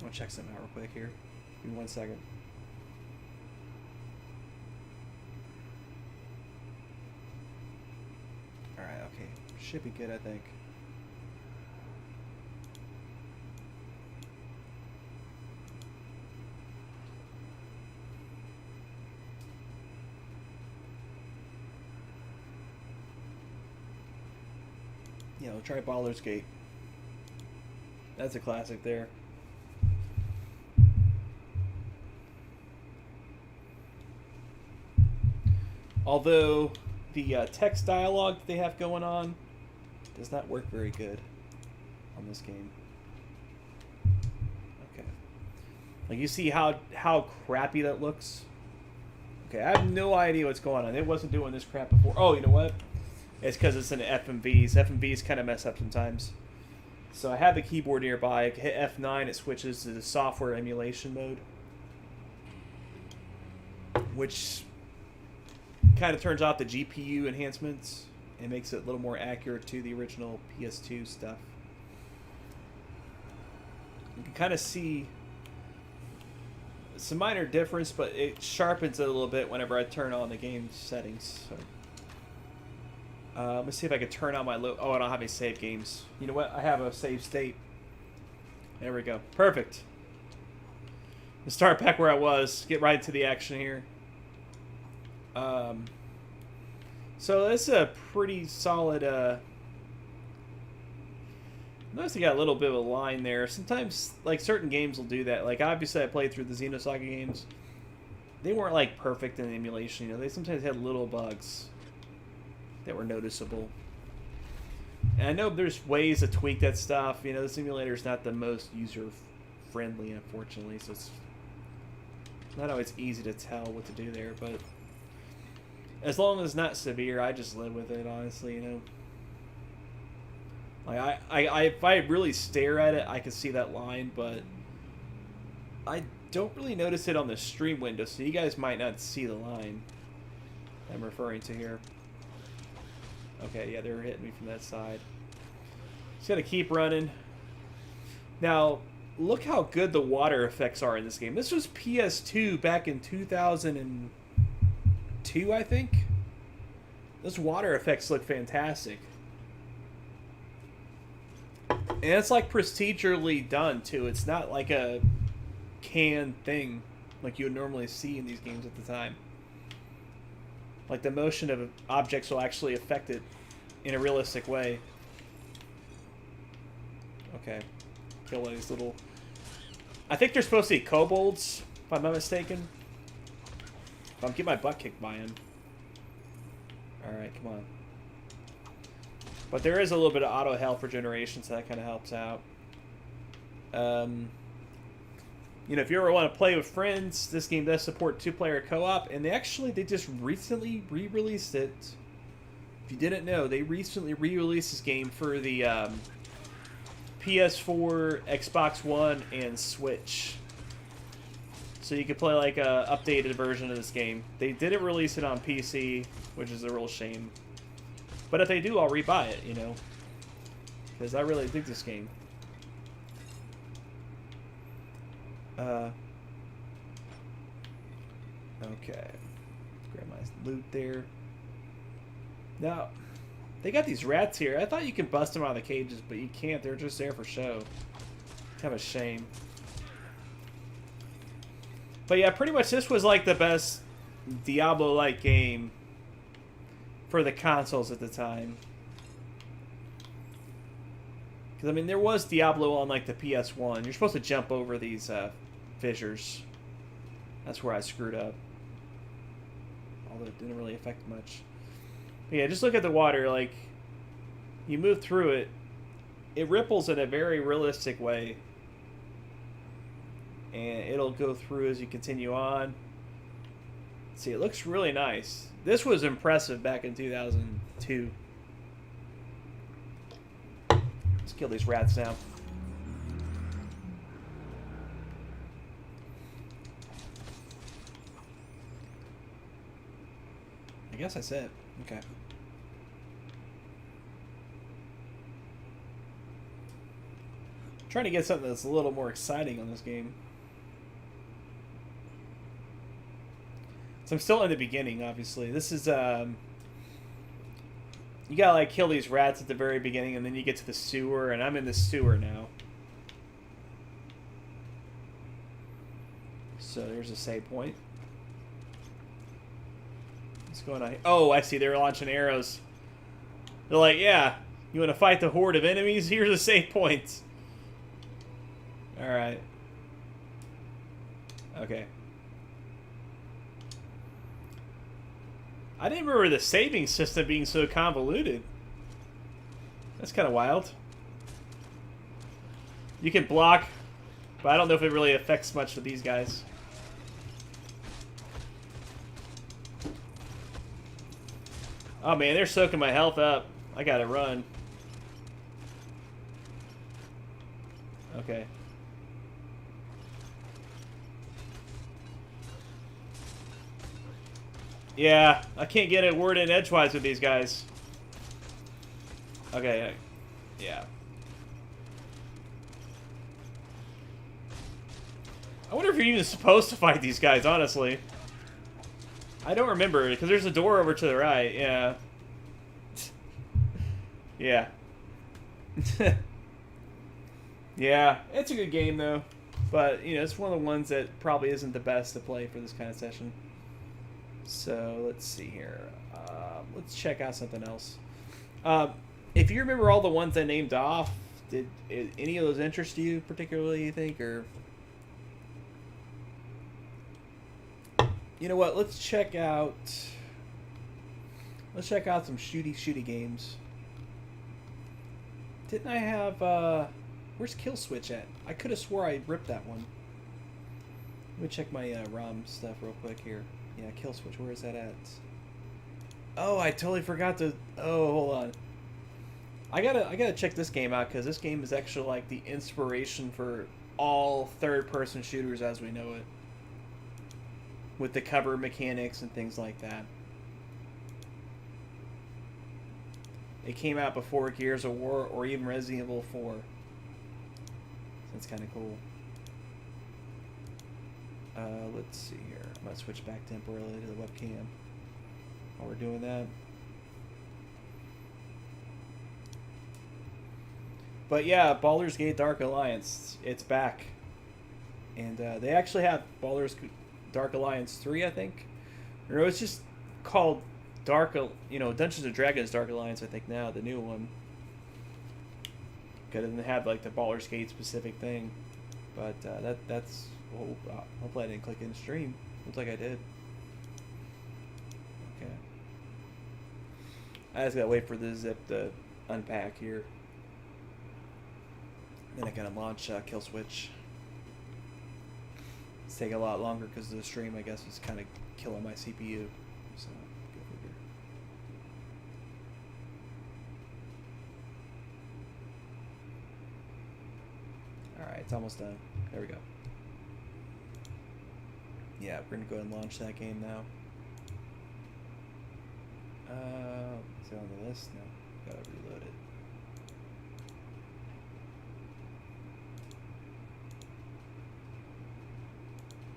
Speaker 1: gonna check something out real quick here. Give me 1 second. Alright, okay. Should be good, I think. Yeah, we'll try Baldur's Gate. That's a classic there. Although the text dialogue that they have going on does not work very good on this game. Okay. Like, you see how crappy that looks? Okay, I have no idea what's going on. It wasn't doing this crap before. Oh, you know what? It's because it's in FMVs. FMVs kind of mess up sometimes. So I have the keyboard nearby. I hit F9, it switches to the software emulation mode, which kind of turns off the GPU enhancements and makes it a little more accurate to the original PS2 stuff. You can kind of see some minor difference, but it sharpens it a little bit whenever I turn on the game settings. So, let's see if I can turn on my oh, I don't have any save games. You know what? I have a save state. There we go. Perfect. Let's start back where I was. Get right into the action here. So this is a pretty solid. Notice I got a little bit of a line there. Sometimes, like, certain games will do that. Like, obviously, I played through the Xenosaga games. They weren't, like, perfect in the emulation. You know, they sometimes had little bugs that were noticeable. And I know there's ways to tweak that stuff. You know, the simulator's not the most user-friendly, unfortunately. So it's not always easy to tell what to do there. But as long as it's not severe, I just live with it, honestly, you know. Like if I really stare at it, I can see that line, but I don't really notice it on the stream window, so you guys might not see the line I'm referring to here. Okay, yeah, they're hitting me from that side. Just gotta keep running. Now, look how good the water effects are in this game. This was PS2 back in 2002, I think. Those water effects look fantastic. And it's like procedurally done too. It's not like a canned thing like you would normally see in these games at the time. Like the motion of objects will actually affect it in a realistic way. Okay. Kill these little... I think they're supposed to be kobolds, if I'm not mistaken. I'm getting my butt kicked by them. Alright, come on. But there is a little bit of auto health regeneration, so that kind of helps out. You know, if you ever want to play with friends, this game does support 2-player co-op, and they just recently re-released it. If you didn't know, they recently re-released this game for the PS4, Xbox One, and Switch. So you could play like a updated version of this game. They didn't release it on PC, which is a real shame. But if they do, I'll rebuy it, you know. Because I really dig this game. Okay. Grab my loot there. Now, they got these rats here. I thought you could bust them out of the cages, but you can't. They're just there for show. Kind of a shame. But yeah, pretty much this was like the best Diablo-like game for the consoles at the time. Because, I mean, there was Diablo on, like, the PS1. You're supposed to jump over these fissures. That's where I screwed up. Although it didn't really affect much. But yeah, just look at the water. Like, you move through it. It ripples in a very realistic way. And it'll go through as you continue on. See, it looks really nice. This was impressive back in 2002. Let's kill these rats now. I guess that's it. Okay. Trying to get something that's a little more exciting on this game. So I'm still in the beginning, obviously. This is, you gotta, like, kill these rats at the very beginning, and then you get to the sewer, and I'm in the sewer now. So there's a save point. What's going on here? Oh, I see. They're launching arrows. They're like, yeah, you want to fight the horde of enemies? Here's a save point. Alright. Okay. I didn't remember the saving system being so convoluted. That's kind of wild. You can block, but I don't know if it really affects much with these guys. Oh man, they're soaking my health up. I gotta run. Okay. Yeah, I can't get a word in edgewise with these guys. Okay, yeah. I wonder if you're even supposed to fight these guys, honestly. I don't remember, because there's a door over to the right, yeah. Yeah. Yeah, it's a good game, though. But, you know, it's one of the ones that probably isn't the best to play for this kind of session. So, let's see here. Let's check out something else. If you remember all the ones I named off, did any of those interest you particularly, you think, or... You know what? Let's check out some shooty games. Didn't I have where's Kill Switch at? I could have swore I ripped that one. Let me check my ROM stuff real quick here. Yeah, Kill Switch. Where is that at? Oh, I totally forgot to. Oh, hold on. I gotta check this game out because this game is actually like the inspiration for all third-person shooters as we know it. With the cover mechanics and things like that. It came out before Gears of War or even Resident Evil 4. So that's kind of cool. Let's see here. I'm going to switch back temporarily to the webcam while we're doing that. But yeah, Baldur's Gate Dark Alliance, it's back. And they actually have Baldur's Dark Alliance 3, I think. Or it's just called Dungeons and Dragons Dark Alliance, I think now, the new one. Because it doesn't have like the Baldur's Gate specific thing. But that's hopefully I didn't click in stream. Looks like I did. Okay. I just gotta wait for the zip to unpack here. Then I gotta launch Kill Switch. It's taking a lot longer because the stream, I guess, is kind of killing my CPU. So, go figure. Alright, it's almost done. There we go. Yeah, we're going to go ahead and launch that game now. Is it on the list? No. Gotta reload it.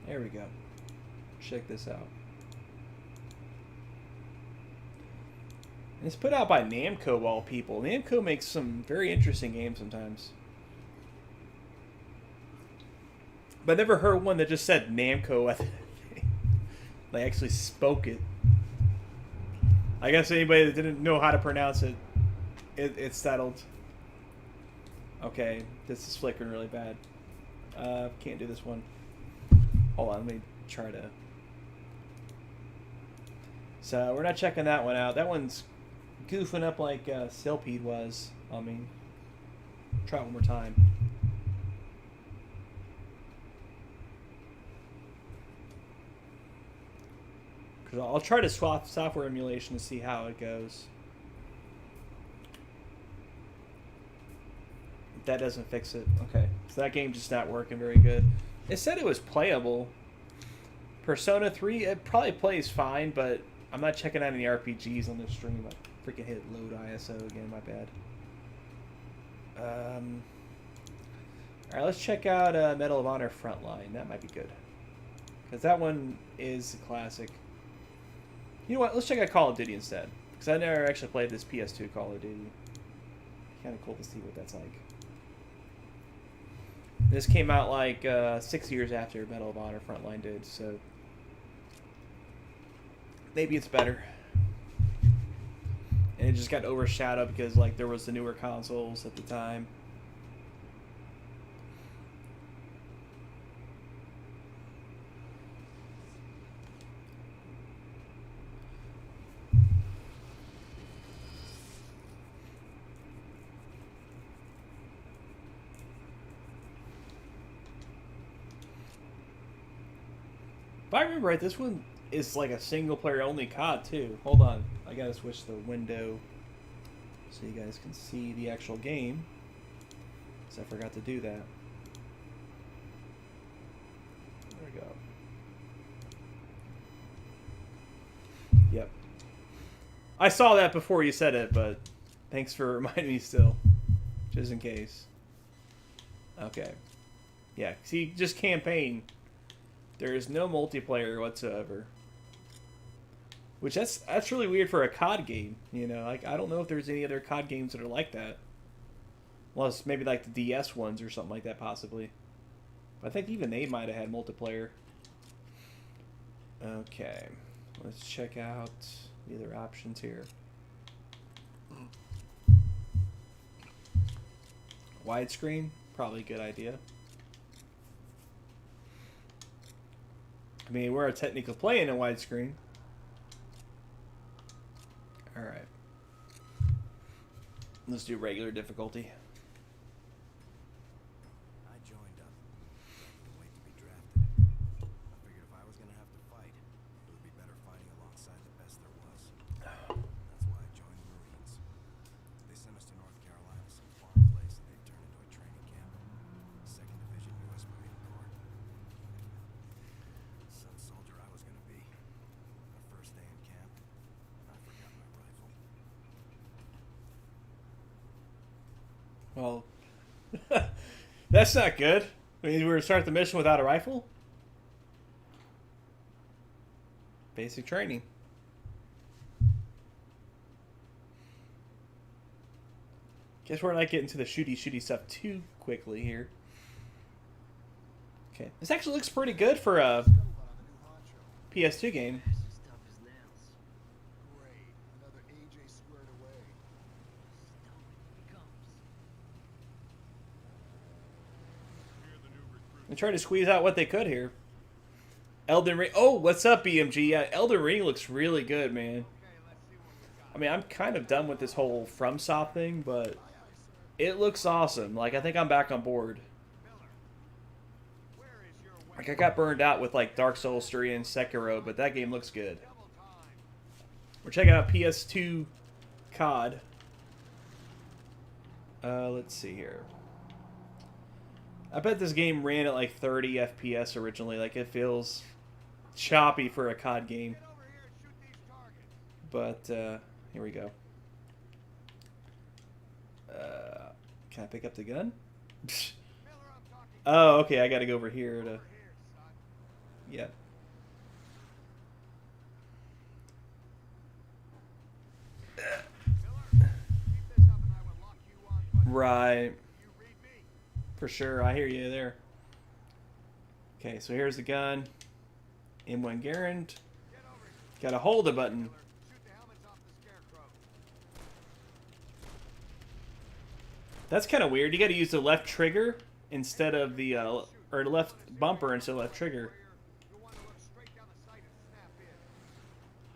Speaker 1: There we go. Check this out. And it's put out by Namco, of all people. Namco makes some very interesting games sometimes. But I never heard one that just said Namco at the thing. They actually spoke it. I guess anybody that didn't know how to pronounce it, it's settled. Okay, this is flickering really bad. Can't do this one. Hold on, let me try to... So, we're not checking that one out. That one's goofing up like Silpede was on me. Try it one more time. Because I'll try to swap software emulation to see how it goes. If that doesn't fix it. Okay. So that game's just not working very good. It said it was playable. Persona 3, it probably plays fine, but I'm not checking out any RPGs on this stream. I freaking hit load ISO again, my bad. Alright, let's check out Medal of Honor Frontline. That might be good. Because that one is a classic. You know what? Let's check out Call of Duty instead. Because I never actually played this PS2 Call of Duty. Kind of cool to see what that's like. This came out like 6 years after Medal of Honor Frontline did, so maybe it's better. And it just got overshadowed because like there was the newer consoles at the time. If I remember right, this one is like a single player only COD too. Hold on, I gotta switch the window so you guys can see the actual game. Because I forgot to do that. There we go. Yep. I saw that before you said it, but thanks for reminding me still. Just in case. Okay. Yeah, see, just campaign. There is no multiplayer whatsoever. Which that's really weird for a COD game, you know. Like I don't know if there's any other COD games that are like that. Unless maybe like the DS ones or something like that possibly. But I think even they might have had multiplayer. Okay. Let's check out the other options here. Widescreen, probably a good idea. I mean, we're technically playing in widescreen. Alright. Let's do regular difficulty.
Speaker 2: I joined up. Couldn't wait to be drafted. I figured if I was gonna have to fight, it would be better fighting alongside the best there was. That's why I joined the Marines. They sent us to North Carolina, some farm place, and they turned into a training camp. 2nd Division U.S. Marine Corps. Son soldier I was gonna be. My first day in camp, I forgot my rifle.
Speaker 1: Well, that's not good. I mean, we're going to start the mission without a rifle? Basic training. Guess we're not getting to the shooty stuff too quickly here. Okay. This actually looks pretty good for a PS2 game. They tried to squeeze out what they could here. Elden Ring. Oh, what's up, BMG? Yeah, Elden Ring looks really good, man. I mean, I'm kind of done with this whole FromSoft thing, but it looks awesome. Like, I think I'm back on board. Like, I got burned out with, like, Dark Souls 3 and Sekiro, but that game looks good. We're checking out PS2 COD. Let's see here. I bet this game ran at like 30 FPS originally. Like, it feels choppy for a COD game. But, here we go. Can I pick up the gun? Oh, okay, I gotta go over here to... Yep. Right. For sure, I hear you there. Okay, so here's the gun. M1 Garand. Gotta hold the button. That's kind of weird. You gotta use the left trigger instead of the, or left bumper instead of left trigger.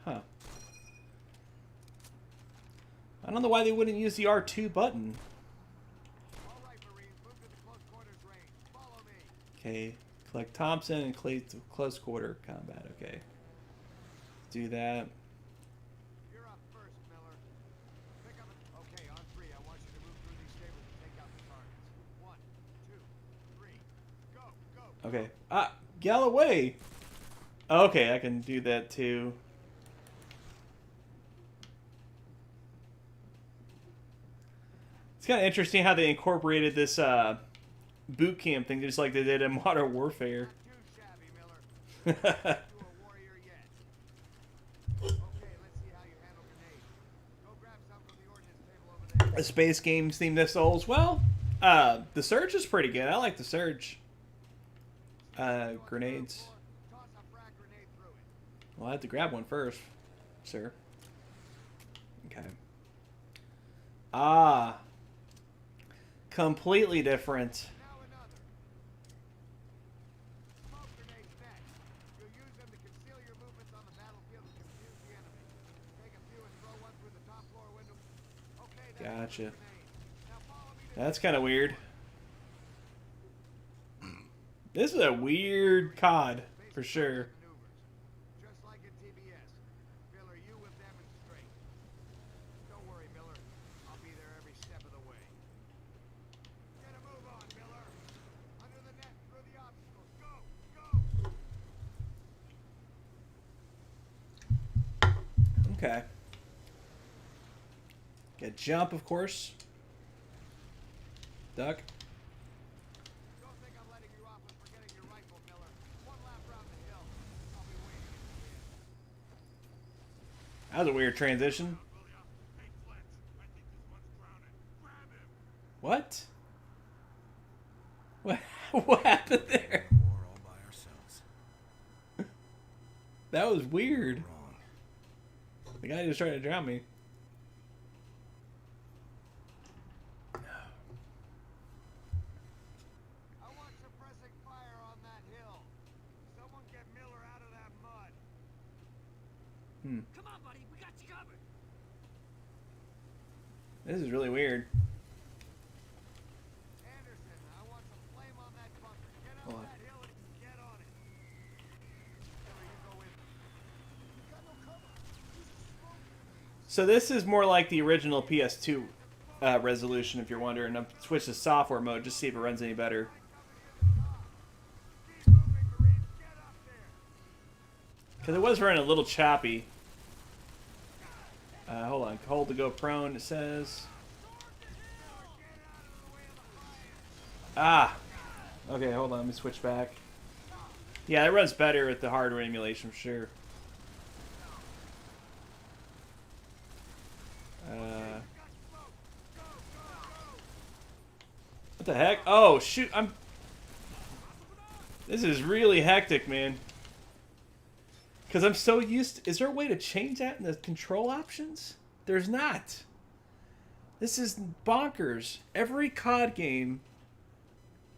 Speaker 1: Huh. I don't know why they wouldn't use the R2 button. Okay, collect Thompson and close quarter combat. Okay, do that.
Speaker 2: You're up first, Miller. Pick up. Okay, on 3, I want you to move through these stables and take out the targets. 1, 2, 3, go.
Speaker 1: Okay. Ah, Galloway. Okay, I can do that too. It's kind of interesting how they incorporated this boot camp thing just like they did in Modern Warfare. A space games themed this souls. Well, the Surge is pretty good. I like the Surge. Grenades. Well, I have to grab one first, sir. Okay. Ah. Completely different. Gotcha. That's kind of weird. This is a weird COD, for sure. Okay. Get jump, of course. Duck.
Speaker 2: Don't think I'm letting you off and forgetting your rifle, Miller. One lap round the hill. I'll be waiting at the end.
Speaker 1: That was a weird transition. What? What? What happened there?
Speaker 2: We're all by ourselves.
Speaker 1: That was weird.
Speaker 2: Wrong.
Speaker 1: The guy just tried to drown me.
Speaker 2: I want suppressing fire on that hill. Someone get Miller out of that mud. Come on, buddy. We got you covered.
Speaker 1: This is really weird.
Speaker 2: Anderson, I want some flame on that bunker. Get
Speaker 1: Hold
Speaker 2: out
Speaker 1: on.
Speaker 2: that hill and get on it. Miller, you go with me. You got no cover. Use the smoke grenades.
Speaker 1: So this is more like the original PS2 resolution, if you're wondering. I've switched to software mode just to see if it runs any better.
Speaker 2: Keep moving, Marines. Get up there.
Speaker 1: Because it was running a little choppy. Hold on. Hold to go prone, it says. Ah! Okay, hold on. Let me switch back. Yeah, it runs better with the hardware emulation for sure. What the heck? Oh, shoot. This is really hectic, man. Because I'm so used to... Is there a way to change that in the control options? There's not. This is bonkers. Every COD game...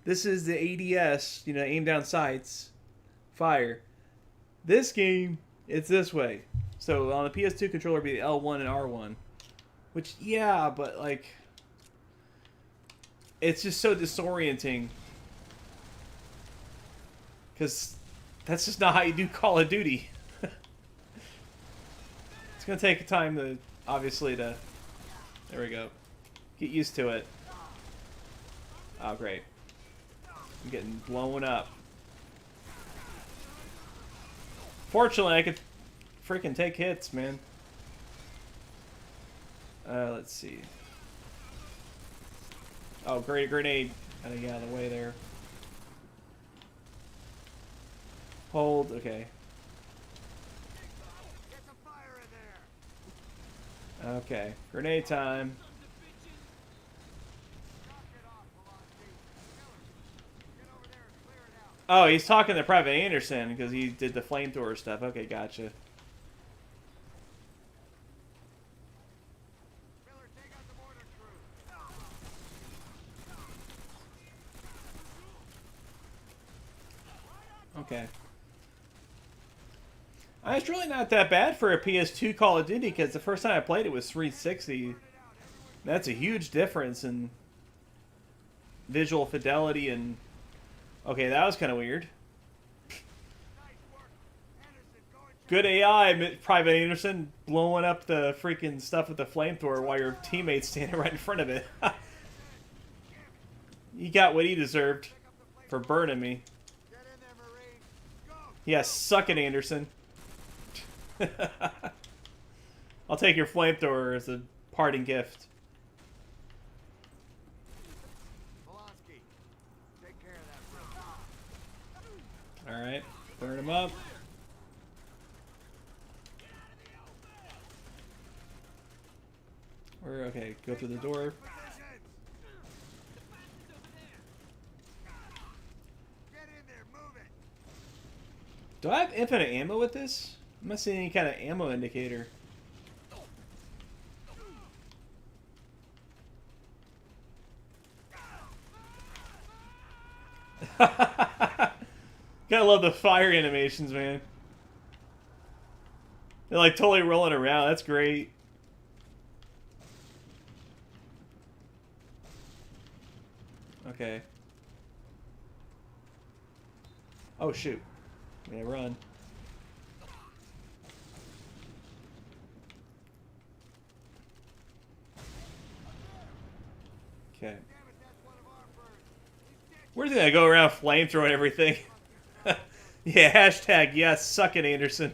Speaker 1: This is the ADS, you know, aim down sights, fire. This game, it's this way. So on the PS2 controller, it'd be L1 and R1. Which, yeah, but like... It's just so disorienting. Because that's just not how you do Call of Duty. It's going to take time to, obviously, to... There we go. Get used to it. Oh, great. I'm getting blown up. Fortunately, I could freaking take hits, man. Let's see. Oh, great grenade. Gotta get out of the way there. Hold, okay.
Speaker 2: Get some fire in there.
Speaker 1: Okay, grenade time.
Speaker 2: Knock it off, Velocity. Miller, get over there and clear it out.
Speaker 1: Oh, he's talking to Private Anderson because he did the flamethrower stuff. Okay, gotcha.
Speaker 2: Miller, take out the mortar crew.
Speaker 1: Okay. It's really not that bad for a PS2 Call of Duty because the first time I played it was 360. That's a huge difference in visual fidelity and... Okay, that was kind of weird.
Speaker 2: Nice work. Anderson, go and
Speaker 1: Good AI, Private Anderson, blowing up the freaking stuff with the flamethrower while your teammate's standing right in front of it. He got what he deserved for burning me.
Speaker 2: get in there, Marine. Go.
Speaker 1: Yeah, suck it, Anderson. I'll take your flamethrower as a parting gift.
Speaker 2: Volonsky, take care of that real.
Speaker 1: Alright, burn him up. We're okay, go through the door.
Speaker 2: Get in there, move it.
Speaker 1: Do I have infinite ammo with this? I'm not seeing any kind of ammo indicator. Gotta love the fire animations, man. They're like totally rolling around. That's great. Okay. Oh shoot. Yeah, run. Okay.
Speaker 2: Damn it, that's one of our birds. He's dead.
Speaker 1: Where's it gonna go around flamethrowing everything? Yeah, hashtag yes, suck it, Anderson.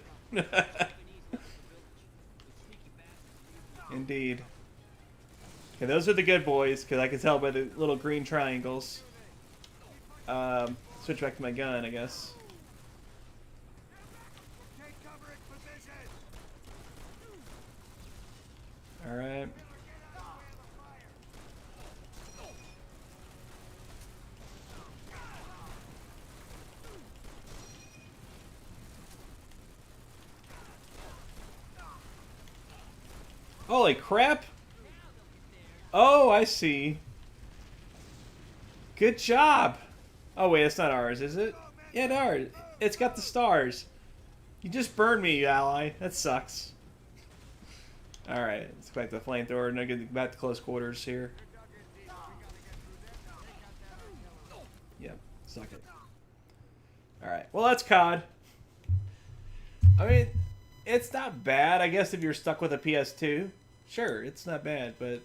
Speaker 1: Indeed. Okay, those are the good boys, because I can tell by the little green triangles. Switch back to my gun, I guess. Alright. Holy crap! Oh, I see. Good job! Oh wait, it's not ours, is it? Yeah, it's ours. It's got the stars. You just burned me, you ally. That sucks. Alright, let's go back to the flamethrower and I get back to close quarters here. Yep, suck it. Alright, well that's COD. I mean, it's not bad, I guess, if you're stuck with a PS2. Sure, it's not bad, but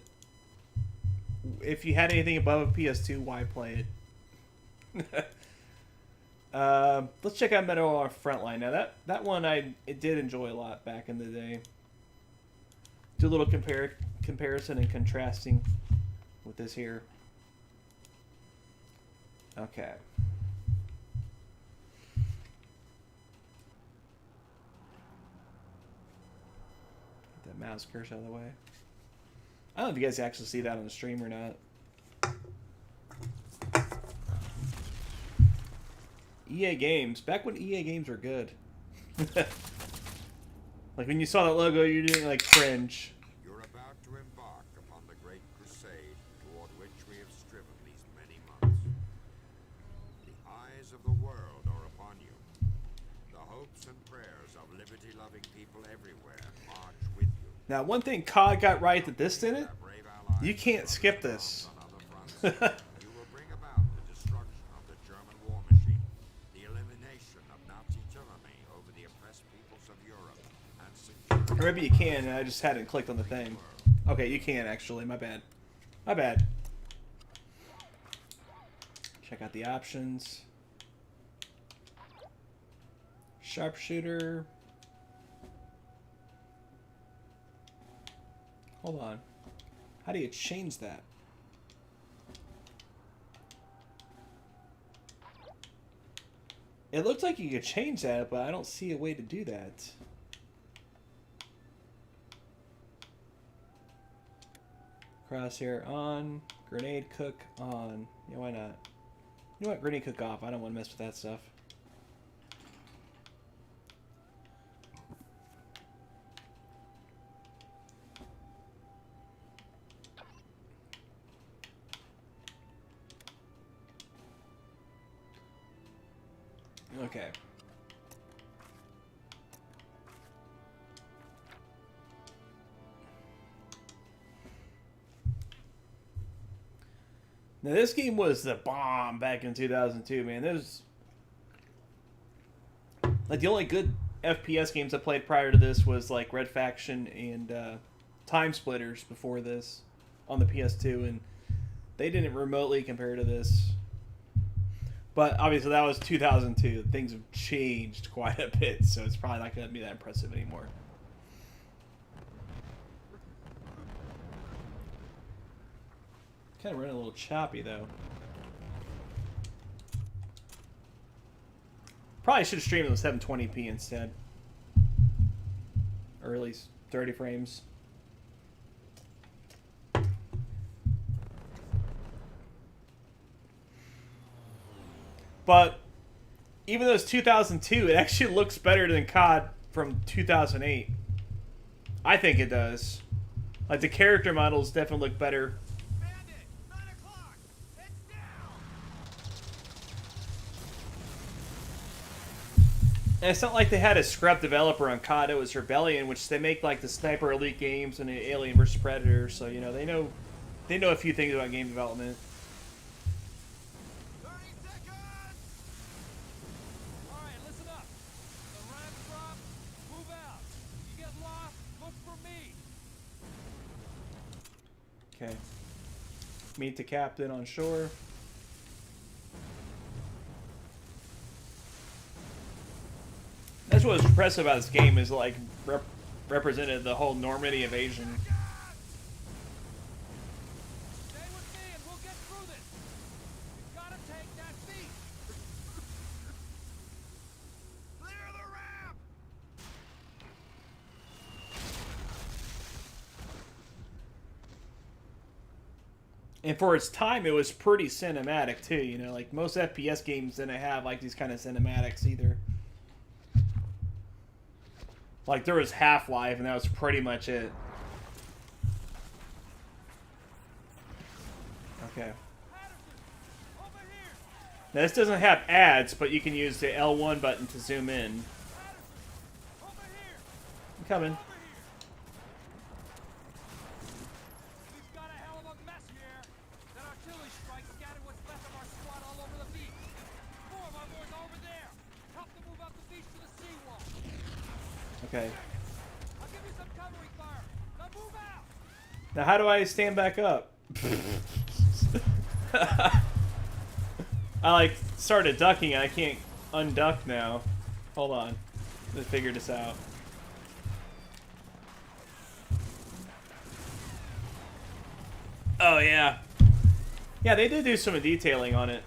Speaker 1: if you had anything above a PS2, why play it? Let's check out Medal of Frontline. Now that one I did enjoy a lot back in the day. Do a little comparison and contrasting with this here. Okay. Get that mouse cursor out of the way. I don't know if you guys actually see that on the stream or not. EA Games. Back when EA Games were good. Like when you saw that logo, you didn't like cringe.
Speaker 3: You're about to embark upon the great crusade toward which we have striven these many months. The eyes of the world are upon you. The hopes and prayers of liberty-loving people everywhere march with you.
Speaker 1: Now, one thing COD got right that this didn't, you can't skip this.
Speaker 3: You will bring about the destruction of the German war machine, the elimination of Nazi tyranny over the oppressed peoples of Europe, and secure...
Speaker 1: Or maybe you can, and I just hadn't clicked on the thing. Okay, you can actually, my bad. My bad. Check out the options. Sharpshooter. Hold on. How do you change that? It looks like you could change that, but I don't see a way to do that. Crosshair on. Grenade cook on. Yeah, why not? You know what? Grenade cook off. I don't want to mess with that stuff. Okay. Now this game was the bomb back in 2002, man. There's like the only good FPS games I played prior to this was like Red Faction and Time Splitters before this on the PS2, and they didn't remotely compare to this. But obviously that was 2002. Things have changed quite a bit, so it's probably not going to be that impressive anymore. Kind of running a little choppy though. Probably should have streamed it with 720p instead. Or at least 30 frames. But even though it's 2002, it actually looks better than COD from 2008. I think it does. Like the character models definitely look better.
Speaker 2: Bandit, 9 o'clock. It's down.
Speaker 1: And it's not like they had a scrub developer on COD. It was Rebellion, which they make like the Sniper Elite games and the Alien vs Predator. So you know they know a few things about game development.
Speaker 2: 30 seconds. All right, listen up. The ramp drop. Move out. You get lost. Look for me.
Speaker 1: Okay. Meet the captain on shore. That's what was impressive about this game is like represented the whole Normandy invasion And for its time, it was pretty cinematic too. You know, like most FPS games didn't have like these kind of cinematics either. Like there was Half-Life, and that was pretty much it. Okay. Now this doesn't have ads, but you can use the L1 button to zoom in. I'm coming. Okay.
Speaker 2: I'll give you some covering fire. Now move out.
Speaker 1: Now how do I stand back up? I like started ducking and I can't unduck now. Hold on. Let's figure this out. Oh yeah. Yeah, they did do some detailing on it.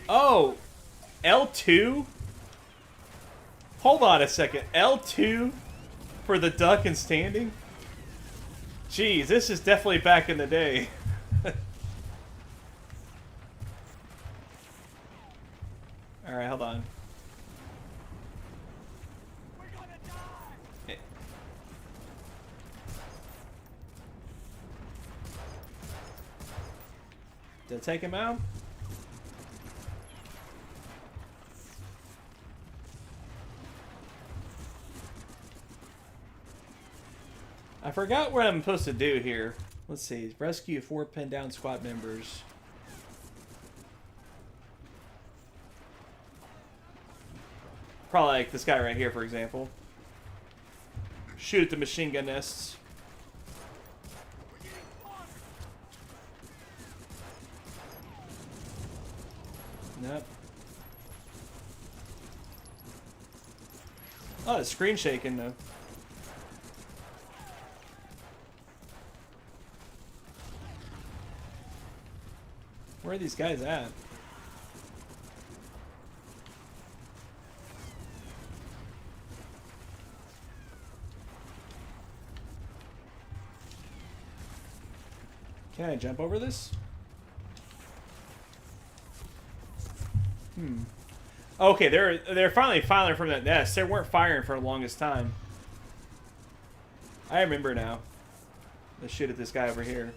Speaker 1: Oh, L2? Hold on a second. L2 for the duck and standing? Jeez, this is definitely back in the day. Alright, hold on.
Speaker 2: We're gonna die.
Speaker 1: Did I take him out? I forgot what I'm supposed to do here. Let's see. Rescue 4 pinned down squad members. Probably like this guy right here, for example. Shoot at the machine gun nests. Nope. Oh, the screen shaking though. Where are these guys at? Can I jump over this? Okay, they're finally firing from that nest. They weren't firing for the longest time. I remember now. Let's shoot at this guy over here.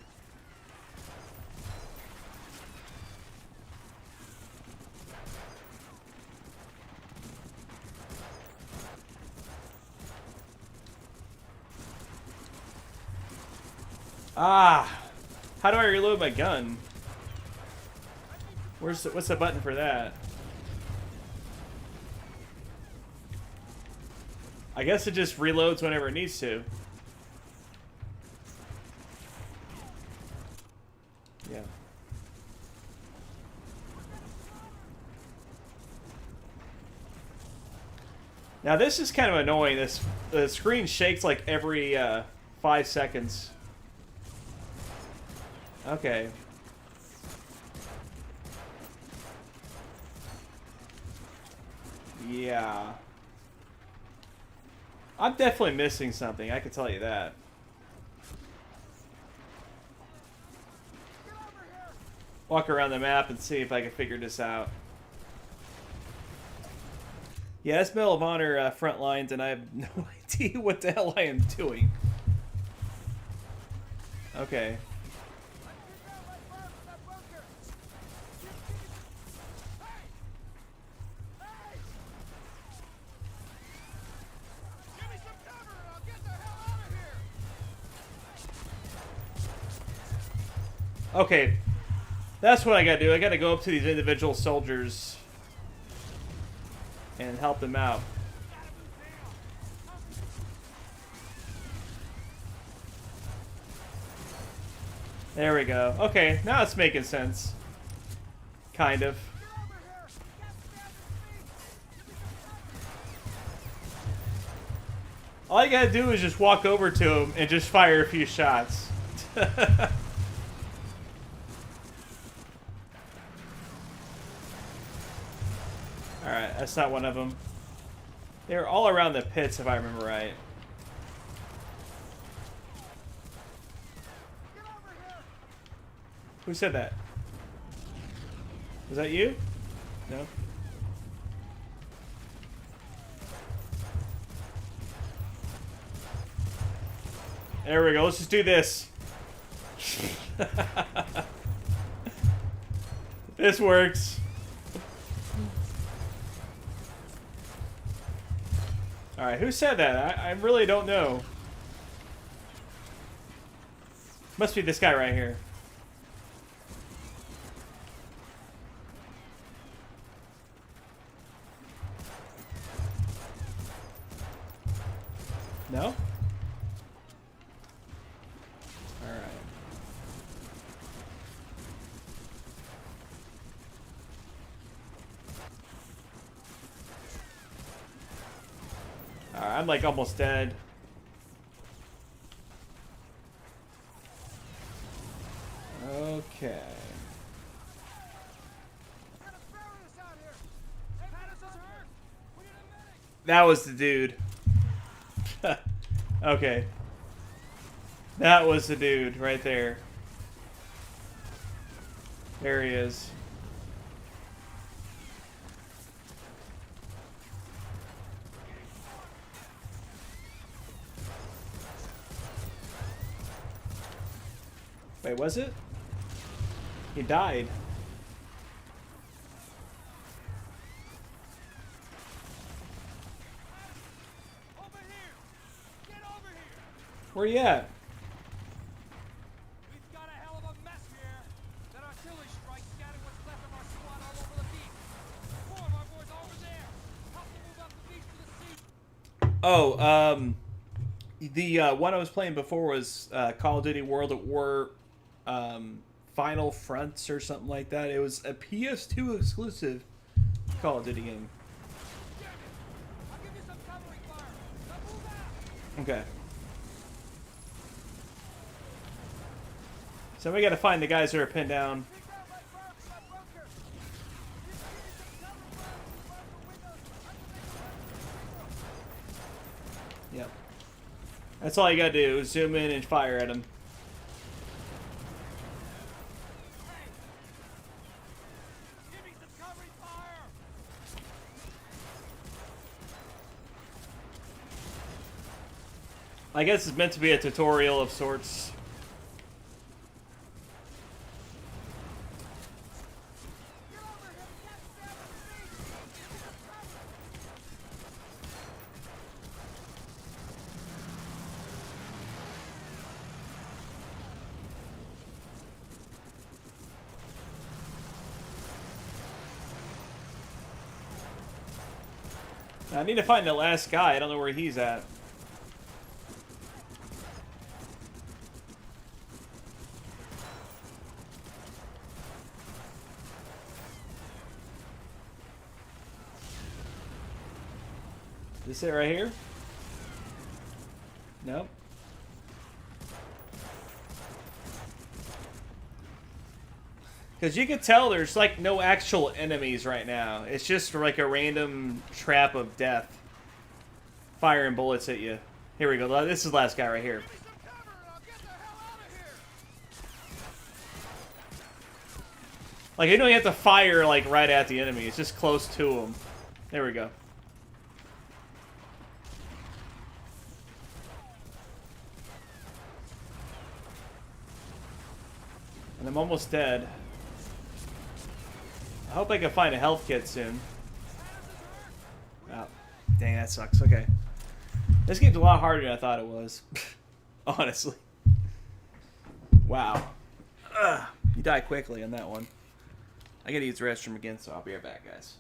Speaker 1: Ah! How do I reload my gun? What's the button for that? I guess it just reloads whenever it needs to. Yeah. Now this is kind of annoying. The screen shakes like every 5 seconds. Okay. Yeah. I'm definitely missing something, I can tell you that. Walk around the map and see if I can figure this out. Yeah, it's Medal of Honor front lines, and I have no idea what the hell I am doing. Okay. Okay, that's what I gotta do. I gotta go up to these individual soldiers and help them out. There we go. Okay, now it's making sense. Kind of. All you gotta do is just walk over to him and just fire a few shots. Alright, that's not one of them. They're all around the pits, if I remember right. Who said that? Was that you? No. There we go. Let's just do this. This works. Alright, who said that? I really don't know. Must be this guy right here. No? Alright. Alright, I'm like almost dead. Okay. That was the dude. Okay. That was the dude right there. There he is. Wait, was it? He died.
Speaker 2: Over here! Get over here!
Speaker 1: Where you at?
Speaker 2: We've got a hell of a mess here. That artillery strike scattered what's left of our squad all over the beach. 4 of our boys are over there. Help them move up the beach to the sea.
Speaker 1: Oh, the one I was playing before was Call of Duty World at War Final Fronts or something like that. It was a PS2 exclusive Call of Duty game.
Speaker 2: Damn it! I'll give you some covering fire. Now move out!
Speaker 1: Okay. So we gotta find the guys that are pinned down.
Speaker 2: Pick out my fire from that bunker. Give me some cover fire from the bunker windows.
Speaker 1: Yep. That's all you gotta do, is zoom in and fire at them.
Speaker 2: Give me some covering fire.
Speaker 1: I guess it's meant to be a tutorial of sorts.
Speaker 2: Get over here. Get down to the beach. Give me some cover.
Speaker 1: I need to find the last guy. I don't know where he's at. Is this it right here? Nope. Because you can tell there's like no actual enemies right now. It's just like a random trap of death. Firing bullets at you. Here we go. This is the last guy right here.
Speaker 2: Give me some cover and I'll get the hell out of here.
Speaker 1: Like, you don't have to fire like right at the enemy. It's just close to him. There we go. And I'm almost dead. I hope I can find a health kit soon. Oh, dang, that sucks. Okay. This game's a lot harder than I thought it was. Honestly. Wow. Ugh. You die quickly on that one. I gotta use the restroom again, so I'll be right back, guys.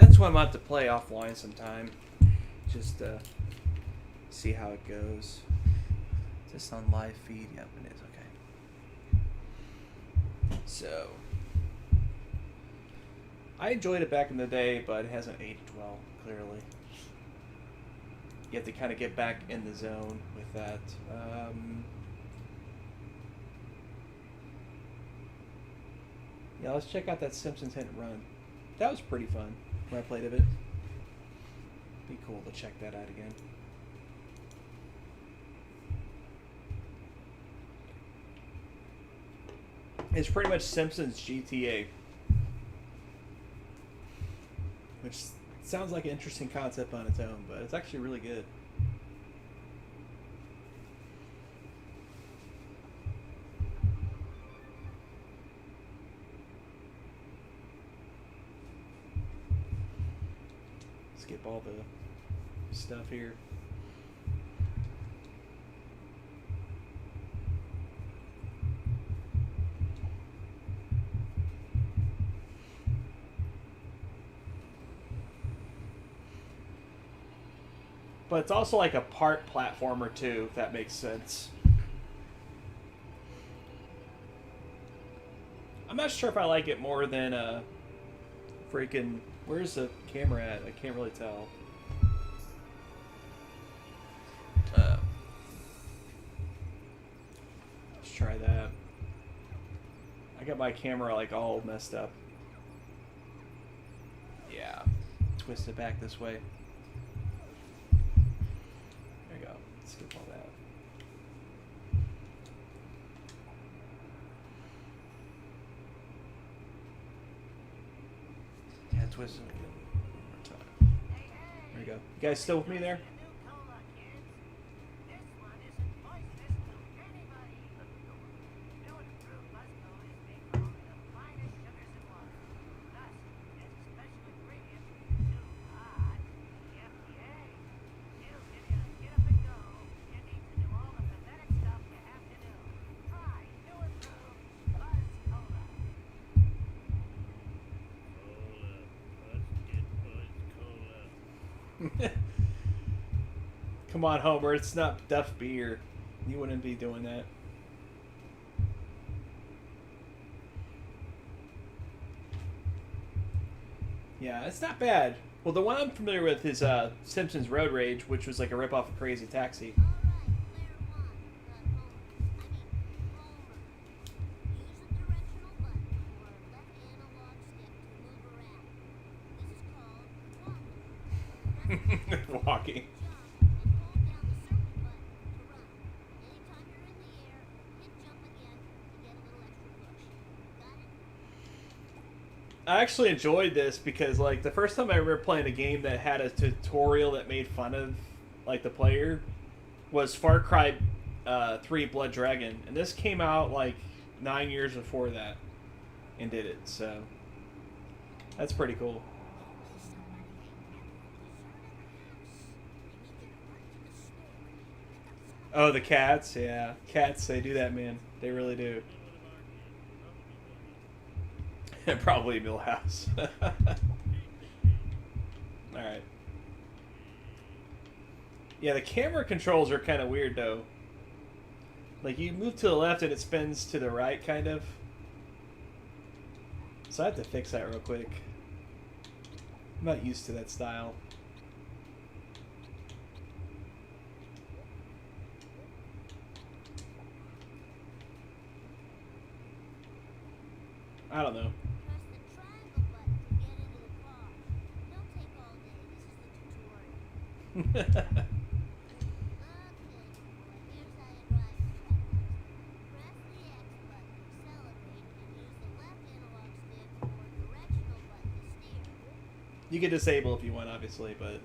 Speaker 1: That's why I'm about to play offline sometime. Just see how it goes. Is this on live feed? Yep, it is. Okay. So, I enjoyed it back in the day, but it hasn't aged well, clearly. You have to kind of get back in the zone with that. Yeah, let's check out that Simpsons Hit and Run. That was pretty fun when I played a bit. Be cool to check that out again. It's pretty much Simpsons GTA. Which sounds like an interesting concept on its own, but it's actually really good. Skip all the stuff here. But it's also like a part platformer too, if that makes sense. I'm not sure if I like it more than freaking... Where's the camera at? I can't really tell. Let's try that. I got my camera like all messed up. Yeah. Twist it back this way. There you go. Skip all that. Yeah, twist it again. One more time. There you go. You guys still with me there? Come on, Homer. It's not Duff Beer. You wouldn't be doing that. Yeah, it's not bad. Well, the one I'm familiar with is Simpsons Road Rage, which was like a ripoff of Crazy Taxi. Walking. I actually enjoyed this because, like, the first time I remember playing a game that had a tutorial that made fun of, like, the player was Far Cry 3 Blood Dragon. And this came out, like, 9 years before that and did it, so that's pretty cool. Oh, the cats? Yeah. Cats, they do that, man. They really do. Probably Millhouse. Alright. Yeah, the camera controls are kind of weird, though. Like, you move to the left and it spins to the right, kind of. So I have to fix that real quick. I'm not used to that style. I don't know. You can disable if you want, obviously, but...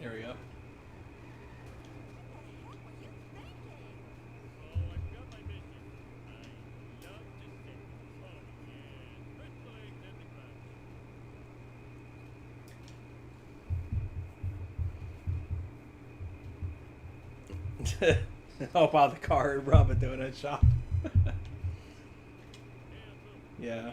Speaker 1: There we go. Help out the car and rob a donut shop. Yeah.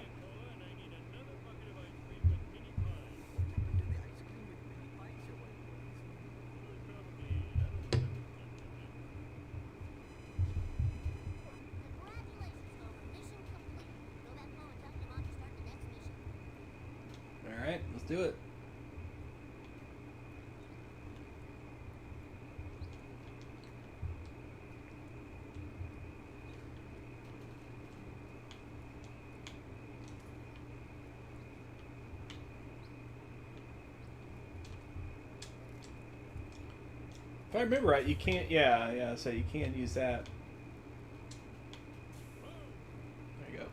Speaker 1: Alright, let's do it. If I remember right, you can't, yeah, so you can't use that. There you go.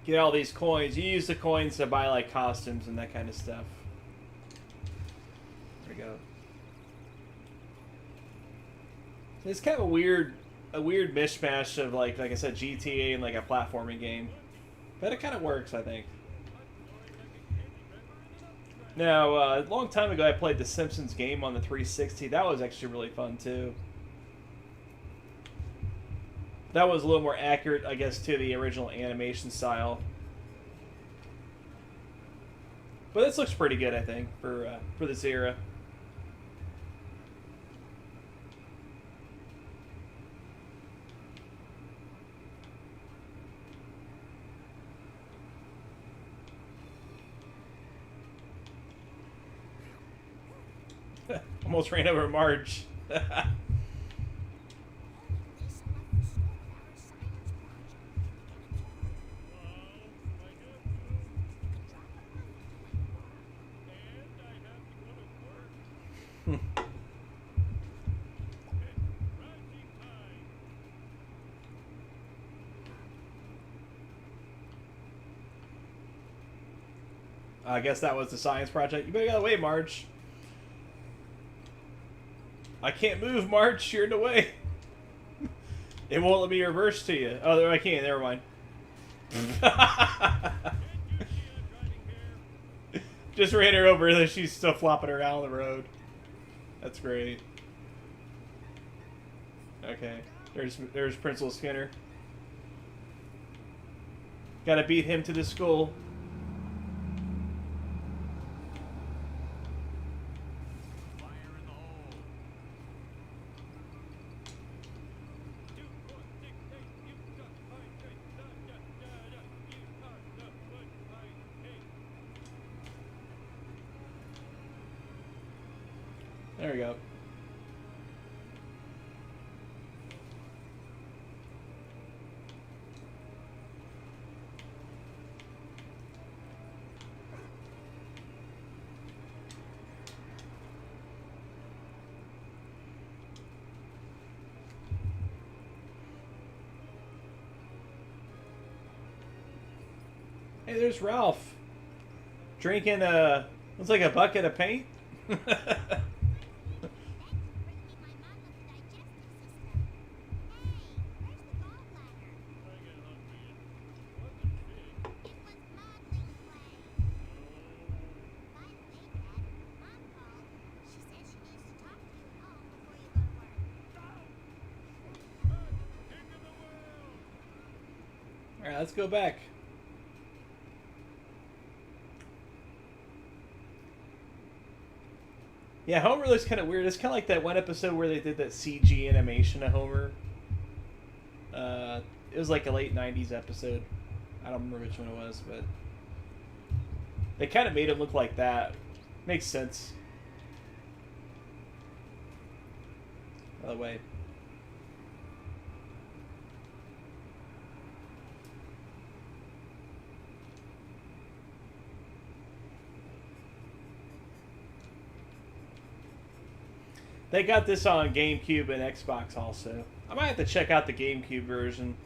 Speaker 1: Get all these coins. You use the coins to buy, like, costumes and that kind of stuff. There we go. It's kind of a weird mishmash of, like I said, GTA and, like, a platforming game. But it kind of works, I think. Now, a long time ago, I played the Simpsons game on the 360. That was actually really fun, too. That was a little more accurate, I guess, to the original animation style. But this looks pretty good, I think, for this era. Almost ran over Marge. I guess that was the science project. You better get out of the way, Marge. I can't move, Marge. You're in the way. It won't let me reverse to you. Oh, I can't. Never mind. Just ran her over, and then she's still flopping around the road. That's great. Okay. There's Principal Skinner. Gotta beat him to the school. There we go. Hey, there's Ralph. Drinking looks like a bucket of paint. Alright, let's go back. Yeah, Homer looks kind of weird. It's kind of like that one episode where they did that CG animation of Homer. It was like a late 90s episode. I don't remember which one it was, but they kind of made him look like that. Makes sense. By the way. They got this on GameCube and Xbox also. I might have to check out the GameCube version.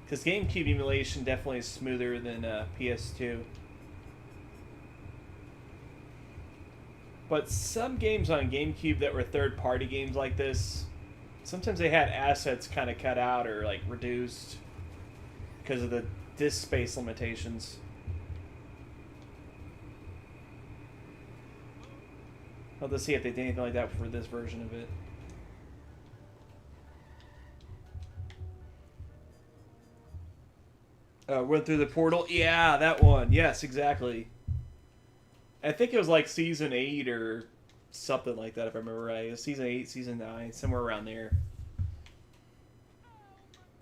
Speaker 1: Because GameCube emulation definitely is smoother than PS2. But some games on GameCube that were third-party games like this, sometimes they had assets kind of cut out or like reduced because of the disk space limitations. I'll have to see if they did anything like that for this version of it. Went through the portal? Yeah, that one. Yes, exactly. I think it was like season 8 or something like that, if I remember right. It was season 8, season 9, somewhere around there.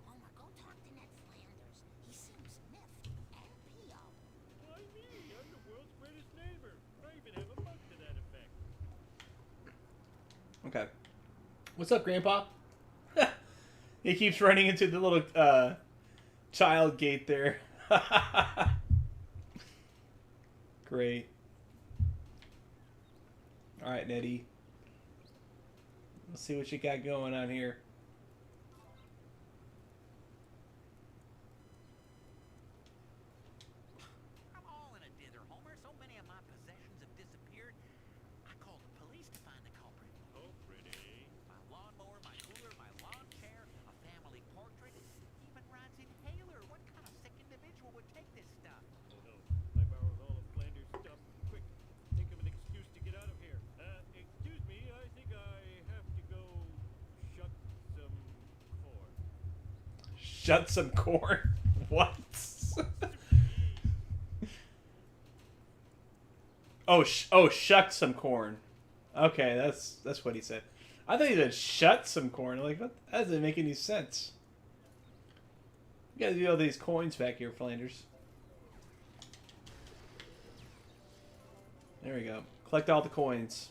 Speaker 4: Homer, go talk to Ned Flanders. He seems miffed and P.O.
Speaker 5: Why me? I'm the world's greatest neighbor. I even have a mug to that effect.
Speaker 1: Okay. What's up, Grandpa? He keeps running into the little child gate there. Great. Alright, Nettie. Let's see what you got going on here.
Speaker 6: I'm all in a dither, Homer. So many of my possessions have disappeared. I called the police to find the culprit.
Speaker 5: Oh, pretty.
Speaker 6: My lawnmower, my cooler, my lawn chair, a family portrait, even Rod's inhaler. What kind of sick individual would take this stuff?
Speaker 5: Oh no, I borrowed all of Flanders' stuff. Quick, think of an excuse to get out of here. Excuse me, I think I have to go shuck some corn.
Speaker 1: Shut some corn? What? Oh, shuck some corn. Okay, that's what he said. I thought he said shut some corn. I'm like, what? That doesn't make any sense. You gotta do all these coins back here, Flanders. There we go. Collect all the coins.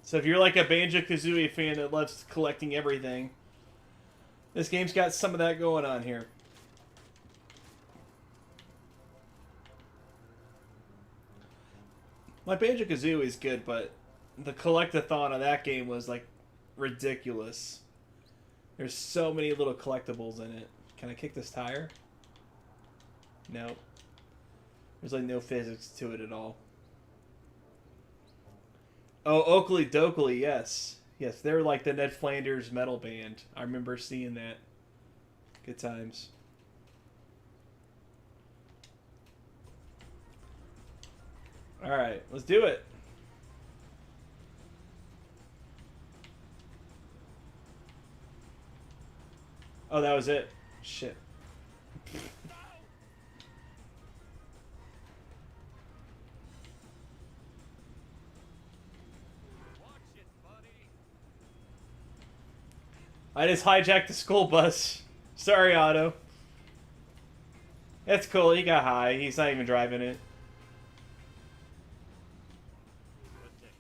Speaker 1: So if you're like a Banjo-Kazooie fan that loves collecting everything, this game's got some of that going on here. My Banjo-Kazooie is good, but the collectathon of that game was like ridiculous. There's so many little collectibles in it. Can I kick this tire? No. There's like no physics to it at all. Oh, Oakley Dokley, yes. Yes, they're like the Ned Flanders metal band. I remember seeing that. Good times. Alright, let's do it. Oh, that was it. Shit.
Speaker 5: Watch it, buddy.
Speaker 1: I just hijacked the school bus. Sorry, Otto. That's cool. He got high. He's not even driving it.
Speaker 5: What's next?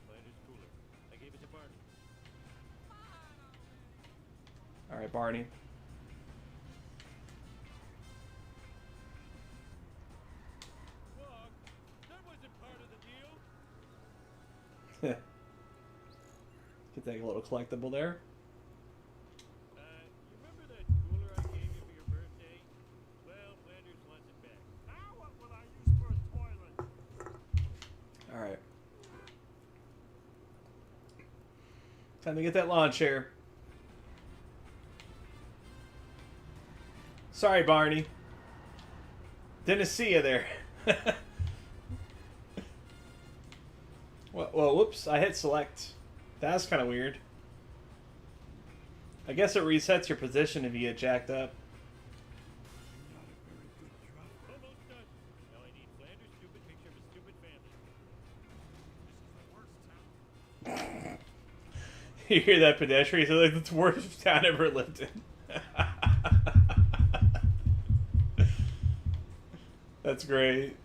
Speaker 5: Flanders' cooler. I gave it to Barney.
Speaker 1: Alright, Barney.
Speaker 5: Walk. That wasn't part of the deal.
Speaker 1: Get that little collectible there.
Speaker 5: You remember that cooler I gave you for your birthday? Well, Flanders wants it back. Now what will I use for a toilet?
Speaker 1: Alright. Time to get that lawn chair. Sorry, Barney. Didn't see you there. Well, whoops. I hit select. That's kind of weird. I guess it resets your position if you get jacked up.
Speaker 5: Almost done. Now I need Flanders' stupid picture of a stupid family. This is the worst town.
Speaker 1: You hear that pedestrian? It's like the worst town ever lived in. That's great.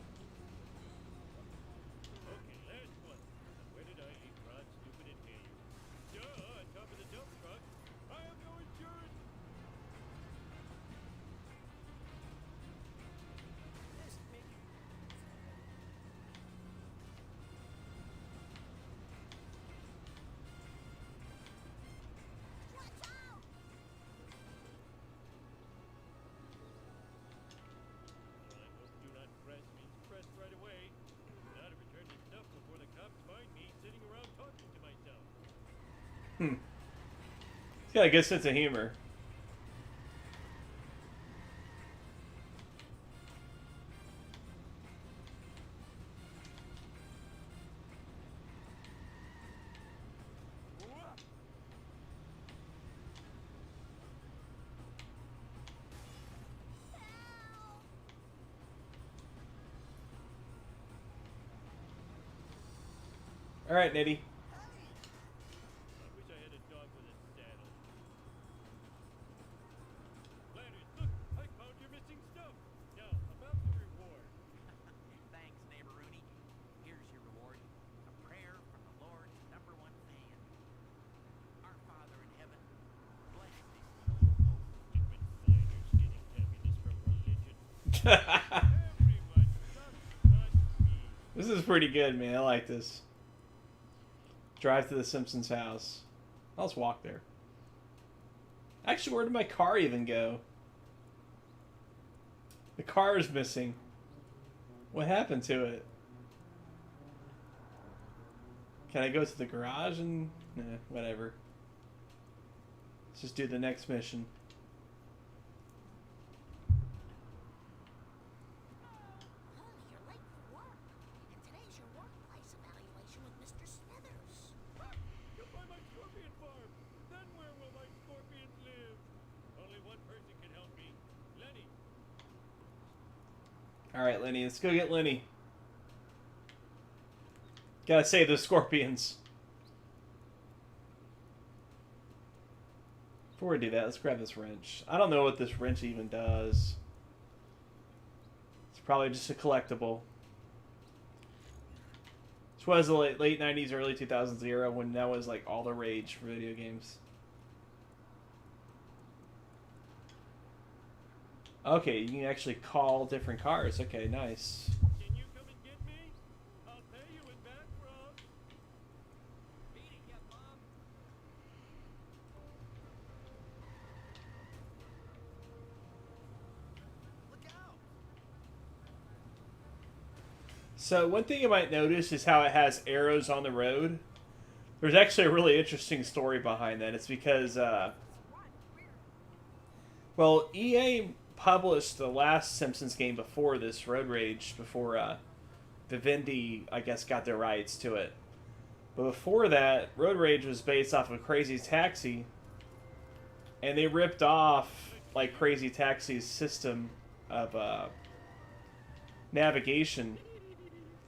Speaker 5: Okay, last one. Where did I leave Rod's stupid inhaler? Duh, on top of the dump truck. I have no insurance.
Speaker 4: Watch out!
Speaker 5: I hope do not press means press right away. Now to return this stuff before the cops find me sitting around talking to myself.
Speaker 1: He's got a good sense of humor. All right, Nitty.
Speaker 5: I wish I had a dog with a saddle. Flanders, look! I found your missing stuff! Now, about the reward.
Speaker 6: Thanks, neighbor Rooney. Here's your reward. A prayer from the Lord's #1 fan. Our Father in heaven, bless this noble hope.
Speaker 5: When Flanders getting happiness from religion. Everyone, just not me.
Speaker 1: This is pretty good, man. I like this. Drive to the Simpsons house. Let's walk there. Actually, where did my car even go? The car is missing. What happened to it? Can I go to the garage and... Nah, whatever. Let's just do the next mission.
Speaker 4: Homie, you're late for work. And today's your workplace evaluation with Mr. Smithers.
Speaker 5: You'll find my scorpion farm. Then where will my scorpions live? Only one person can help me. Lenny.
Speaker 1: Alright, Lenny. Let's go get Lenny. Gotta save the scorpions. Before we do that, let's grab this wrench. I don't know what this wrench even does. It's probably just a collectible. This was the late 90s, early 2000s era when that was like all the rage for video games. Okay, you can actually call different cars. Okay, nice.
Speaker 5: Can you come and get me? I'll pay you in back rub.
Speaker 6: Beating ya, Mom. Look out!
Speaker 1: So one thing you might notice is how it has arrows on the road. There's actually a really interesting story behind that. It's because, well, EA published the last Simpsons game before this, Road Rage, before Vivendi, I guess, got their rights to it. But before that, Road Rage was based off of Crazy Taxi, and they ripped off like Crazy Taxi's system of navigation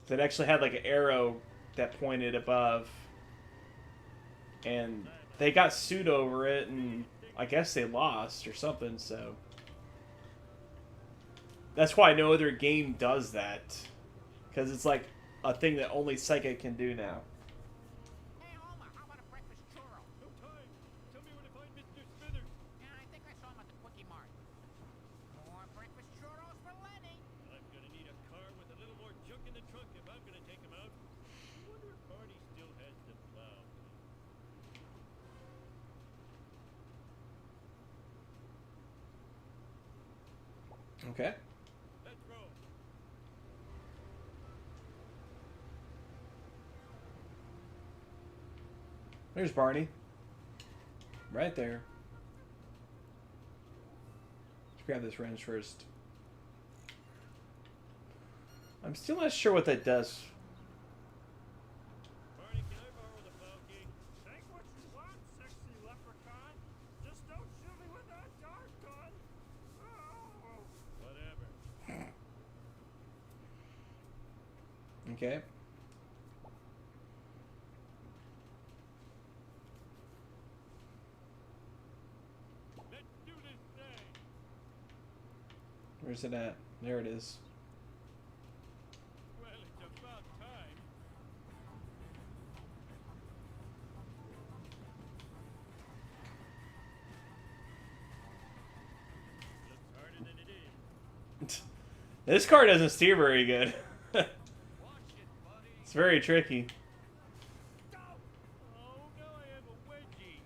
Speaker 1: that actually had like an arrow that pointed above, and they got sued over it, and I guess they lost or something. So that's why no other game does that, because it's like a thing that only Sega can do now.
Speaker 6: Hey, Homer, how about a breakfast churro?
Speaker 5: No time. Tell me where to find Mr. Smithers.
Speaker 6: Yeah, I think I saw him at the Quickie Mart. More breakfast churros for Lenny.
Speaker 5: I'm gonna need a car with a little more junk in the trunk if I'm gonna take him out. I wonder if Barney still has the plow.
Speaker 1: Okay.
Speaker 5: Let's roll.
Speaker 1: There's Barney. Right there. Let's grab this wrench first. I'm still not sure what that does.
Speaker 5: Barney, can I borrow the plow key? Take what you want, sexy leprechaun. Just don't shoot me with that dart gun. Oh. Whatever.
Speaker 1: Okay.
Speaker 5: Let's do this thing.
Speaker 1: Where's it at? There it is.
Speaker 5: Well, it's about time. Looks harder than it is.
Speaker 1: This car doesn't steer very good.
Speaker 5: Watch it, buddy.
Speaker 1: It's very tricky.
Speaker 5: Go! Oh, now I have a wedgie.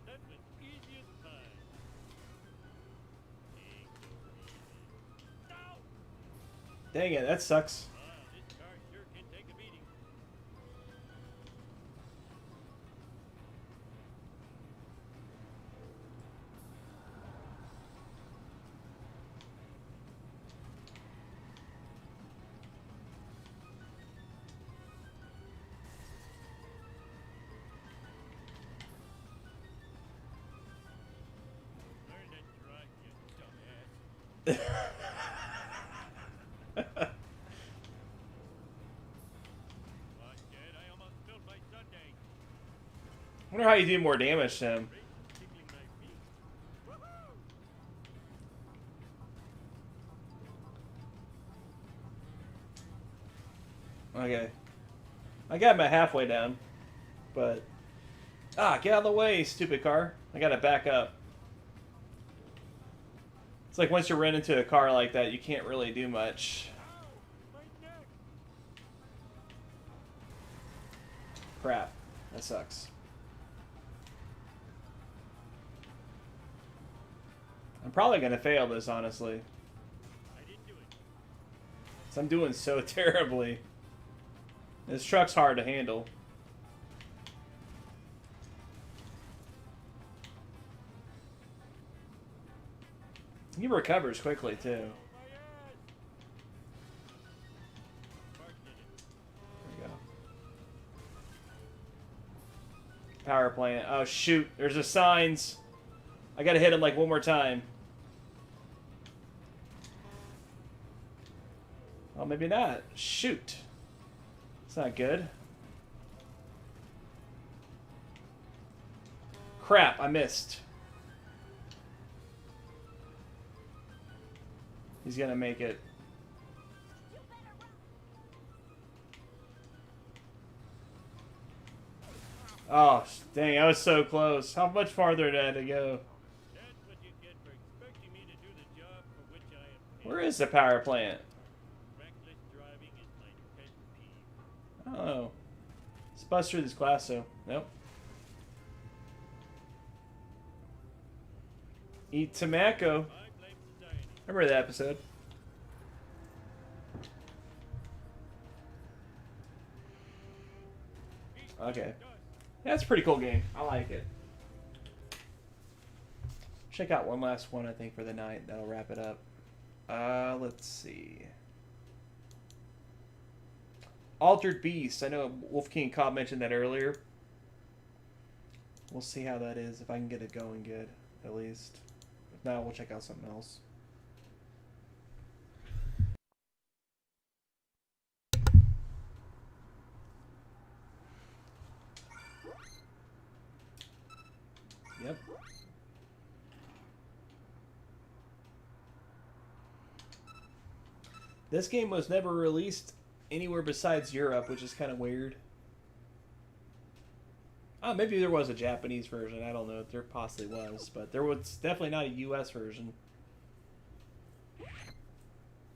Speaker 5: That was easy as pie. No!
Speaker 1: Dang it, that sucks.
Speaker 5: Wow, this car sure can take a beating. Dad, I almost spilled my sundae.
Speaker 1: I wonder how you do more damage to him.
Speaker 5: Great, tickling my feet. Woohoo!
Speaker 1: Okay. I got him at halfway down. But... Ah, get out of the way, stupid car. I gotta back up. It's like once you run into a car like that, you can't really do much.
Speaker 5: Ow! My neck!
Speaker 1: Crap. That sucks. I'm probably gonna fail this, honestly.
Speaker 5: I didn't do it.
Speaker 1: 'Cause I'm doing so terribly. This truck's hard to handle. He recovers quickly, too.
Speaker 5: My ass! Mark did it.
Speaker 1: There we go. Power plant. Oh, shoot. There's the signs. I gotta hit him like one more time. Oh, maybe not. Shoot. It's not good. Crap, I missed. He's gonna make it. Oh, dang, I was so close. How much farther did I have to go?
Speaker 5: That's what you get for expecting me to do the job for which I am paid.
Speaker 1: Where is the power plant?
Speaker 5: Reckless driving is my pet peeve.
Speaker 1: Oh. Let's bust through this glass, so. Nope. Eat tobacco.
Speaker 5: I blame society.
Speaker 1: Remember that episode? Okay. That's a pretty cool game. I like it. Check out one last one, I think, for the night. That'll wrap it up. Let's see. Altered Beast. I know Wolf King Cobb mentioned that earlier. We'll see how that is, if I can get it going good, at least. If not, we'll check out something else. Yep. This game was never released anywhere besides Europe, which is kind of weird. Oh, maybe there was a Japanese version. I don't know if there possibly was, but there was definitely not a US version.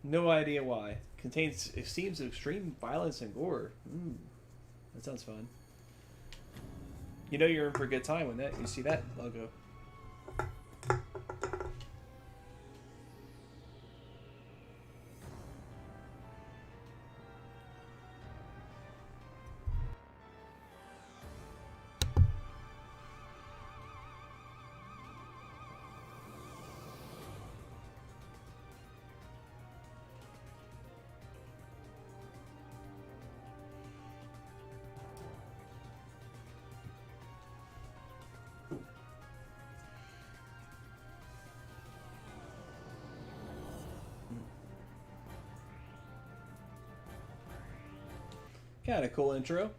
Speaker 1: No idea why. Contains scenes of extreme violence and gore. That sounds fun. You know you're in for a good time when you see that logo. Kind of cool intro.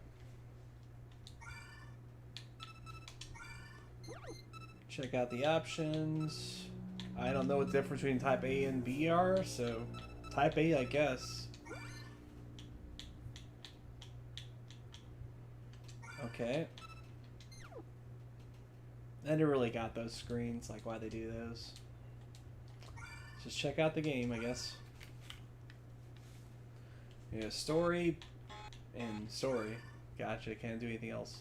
Speaker 1: Check out the options. I don't know what the difference between Type A and B are, so Type A, I guess. Okay. I never really got those screens, like why they do those. Just check out the game, I guess. Yeah, story and story. Gotcha, can't do anything else.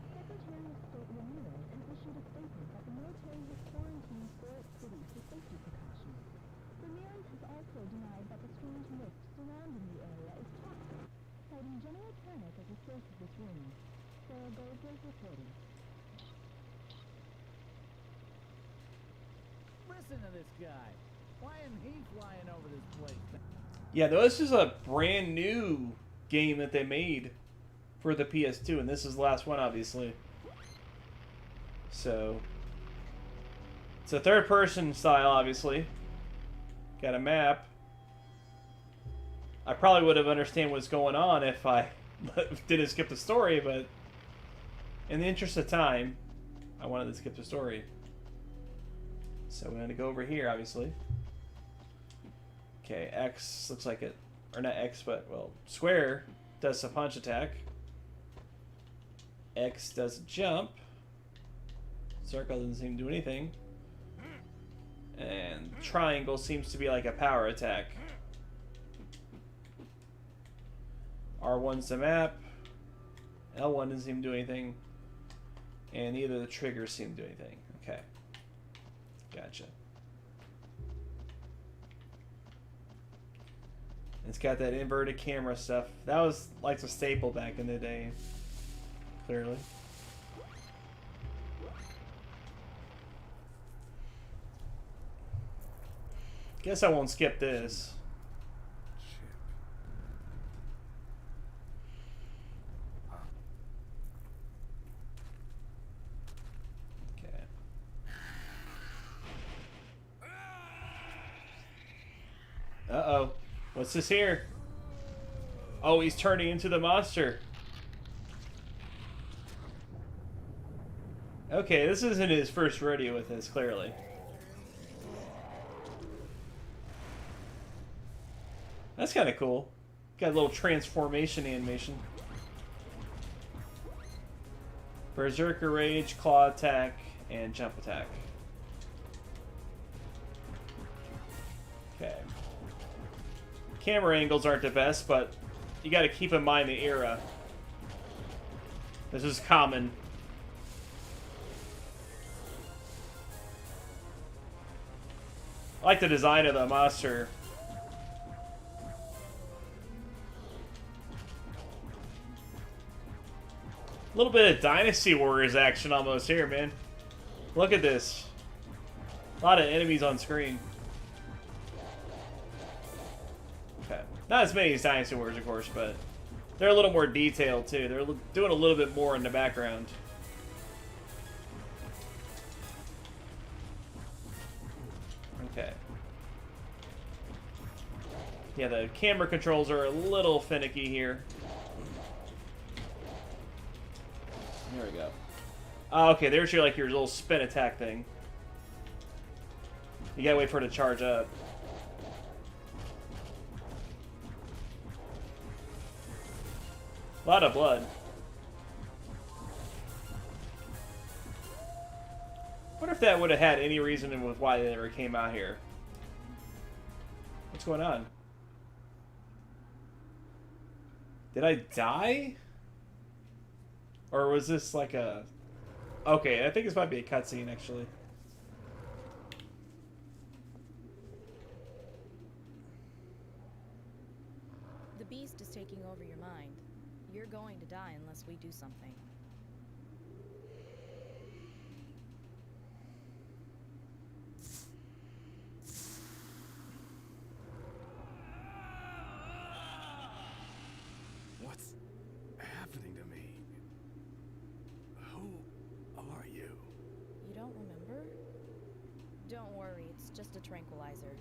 Speaker 7: Secretary of State Ramirez has issued a statement that the military has quarantined four cities for safety precautions. Ramirez has also denied that the strange mist surrounding the area is toxic, citing general panic as a source of this rumor. Sarah Goldberg reporting.
Speaker 6: Listen to this guy. Why isn't he flying over this place?
Speaker 1: Yeah, though, this is a brand new game that they made. for the PS2, and this is the last one, obviously. So it's a third-person style, obviously. Got a map. I probably would have understand what's going on if I didn't skip the story, but in the interest of time, I wanted to skip the story. So we're gonna go over here, obviously. Okay, X looks like it, or not X, but well, square does a punch attack. X does a jump. Circle doesn't seem to do anything. And triangle seems to be like a power attack. R1's the map. L1 doesn't seem to do anything. And neither of the triggers seem to do anything. Okay. Gotcha. It's got that inverted camera stuff. That was like a staple back in the day. Clearly. Guess I won't skip this. Okay. Uh-oh. What's this here? Oh, he's turning into the monster. Okay, this isn't his first rodeo with this, clearly. That's kind of cool. Got a little transformation animation. Berserker Rage, Claw Attack, and Jump Attack. Okay. Camera angles aren't the best, but you got to keep in mind the era. This is common. I like the design of the monster. A little bit of Dynasty Warriors action almost here, man. Look at this. A lot of enemies on screen. Okay. Not as many as Dynasty Warriors, of course, but they're a little more detailed, too. They're doing a little bit more in the background. Okay. Yeah, the camera controls are a little finicky here. There we go. Oh, okay, there's your, like, your little spin attack thing. You gotta wait for it to charge up. A lot of blood. Wonder if that would have had any reason with why they ever came out here. What's going on? Did I die? Or was this like a... Okay, I think this might be a cutscene, actually.
Speaker 8: The beast is taking over your mind. You're going to die unless we do something.
Speaker 2: What's happening to me? Who are you?
Speaker 8: You don't remember? Don't worry, it's just a tranquilizer.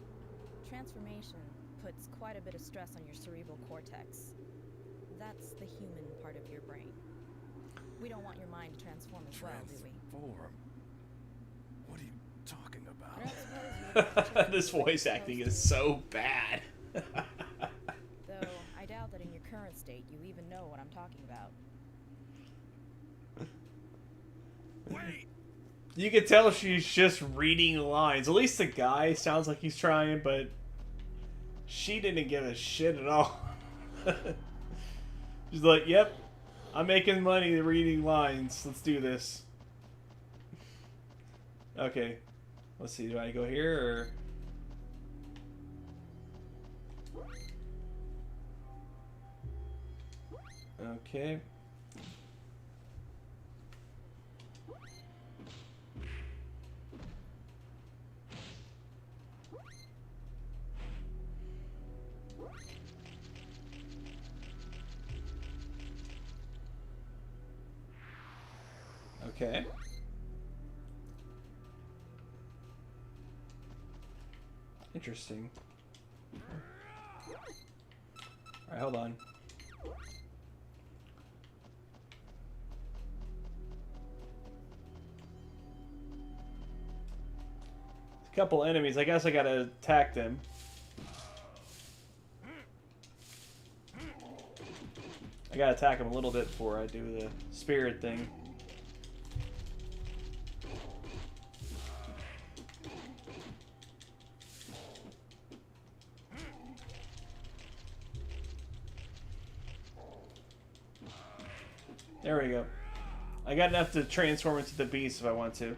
Speaker 8: Transformation puts quite a bit of stress on your cerebral cortex. That's the human part of your brain. We don't want your mind to transform as well, do we?
Speaker 2: Transform? What are you talking about?
Speaker 8: I don't suppose you would want to
Speaker 1: This voice acting is so bad.
Speaker 8: Though I doubt that in your current state you even know what I'm talking about.
Speaker 2: Wait!
Speaker 1: You can tell she's just reading lines. At least the guy sounds like he's trying, but she didn't give a shit at all. She's like, yep, I'm making money reading lines. Let's do this. Okay. Let's see, do I go here or... Okay. Okay. Interesting. Alright, hold on. A couple enemies. I guess I gotta attack them. I gotta attack them a little bit before I do the spirit thing. There we go. I got enough to transform into the beast if I want to.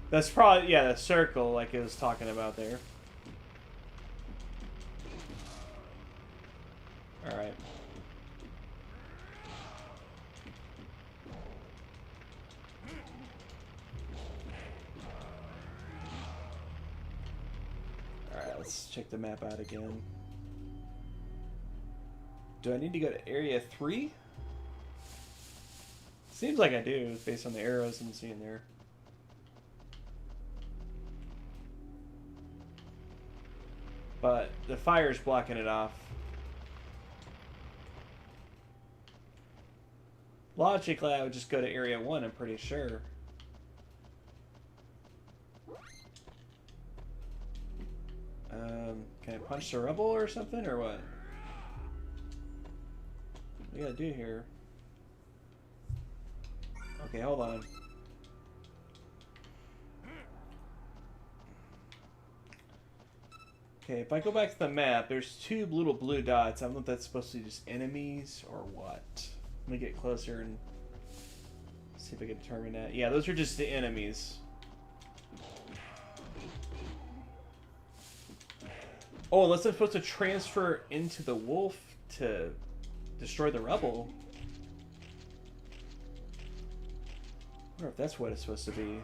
Speaker 1: That's probably, yeah, the circle like it was talking about there. Alright. Alright, let's check the map out again. Do I need to go to Area 3? Seems like I do, based on the arrows I'm seeing there. But the fire's blocking it off. Logically, I would just go to Area 1, I'm pretty sure. Can I punch the rubble or something, or what? What do we gotta do here? Okay, hold on. Okay, if I go back to the map, there's two little blue dots. I don't know if that's supposed to be just enemies or what. Let me get closer and see if I can determine that. Yeah, those are just the enemies. Oh, unless I'm supposed to transfer into the wolf to destroy the rubble. I wonder if that's what it's supposed to be.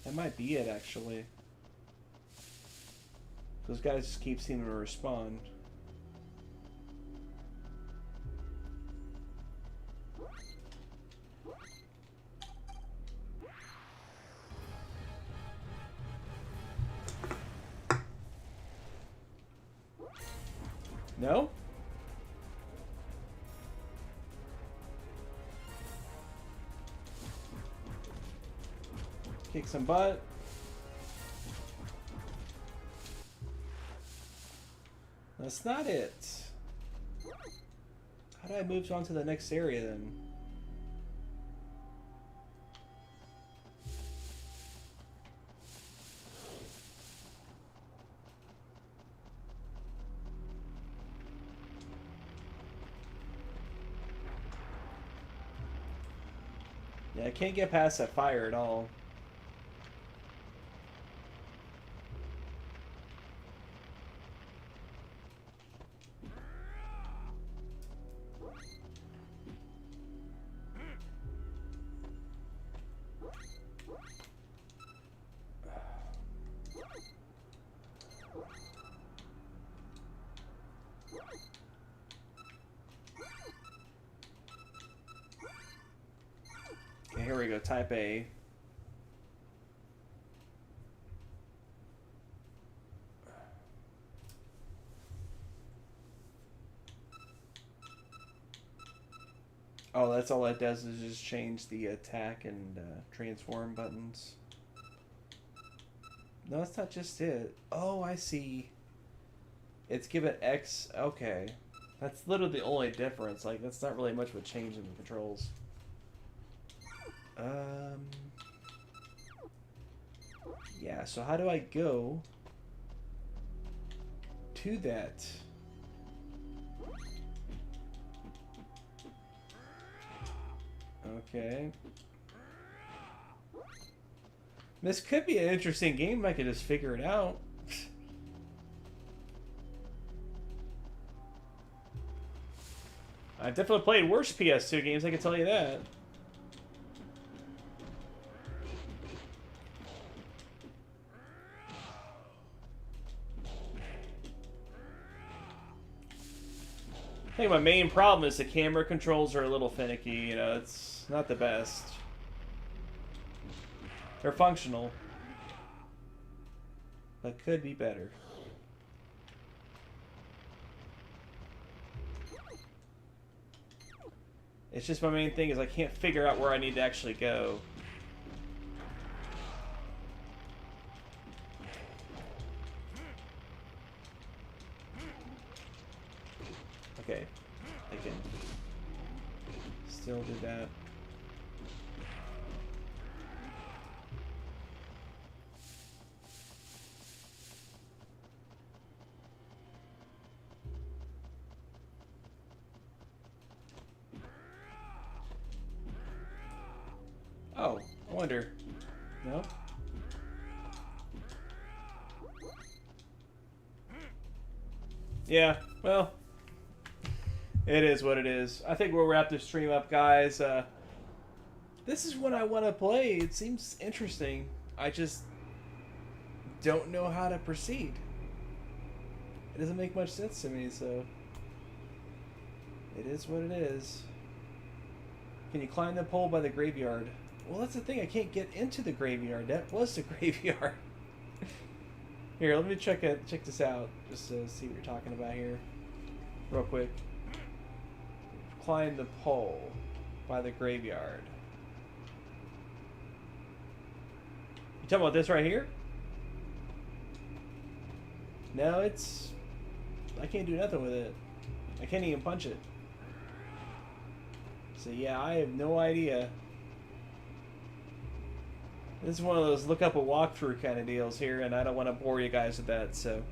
Speaker 1: That might be it, actually. Those guys just keep seeming to respond. No? Kick some butt. That's not it. How do I move on to the next area then? Yeah, I can't get past that fire at all. Okay, here we go, type A. Oh, that's all it does is just change the attack and transform buttons. No, that's not just it. Oh, I see. It's given X. Okay. That's literally the only difference. Like, that's not really much of a change in the controls. Yeah, so how do I go to that? Okay. This could be an interesting game if I could just figure it out. I've definitely played worse PS2 games, I can tell you that. I think my main problem is the camera controls are a little finicky. You know, it's not the best. They're functional, but could be better. It's just my main thing is I can't figure out where I need to actually go. Okay, I can still do that. Oh, I wonder. No? Yeah, well, it is what it is. I think we'll wrap this stream up, guys. This is what I want to play. It seems interesting. I just don't know how to proceed. It doesn't make much sense to me, so it is what it is. Can you climb the pole by the graveyard? Well, that's the thing. I can't get into the graveyard. That was the graveyard. Here, let me check this out, just to see what you're talking about here, real quick. Climb the pole by the graveyard. You talking about this right here? No, it's... I can't do nothing with it. I can't even punch it. So yeah, I have no idea. This is one of those look up a walkthrough kind of deals here, and I don't want to bore you guys with that, so...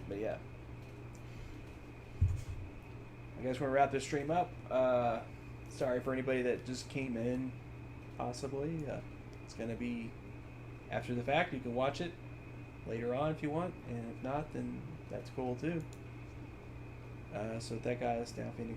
Speaker 1: But yeah. I guess we're going to wrap this stream up. Sorry for anybody that just came in, possibly. It's going to be after the fact. You can watch it later on if you want, and if not, then that's cool too. So with that, guys, down Phoenix.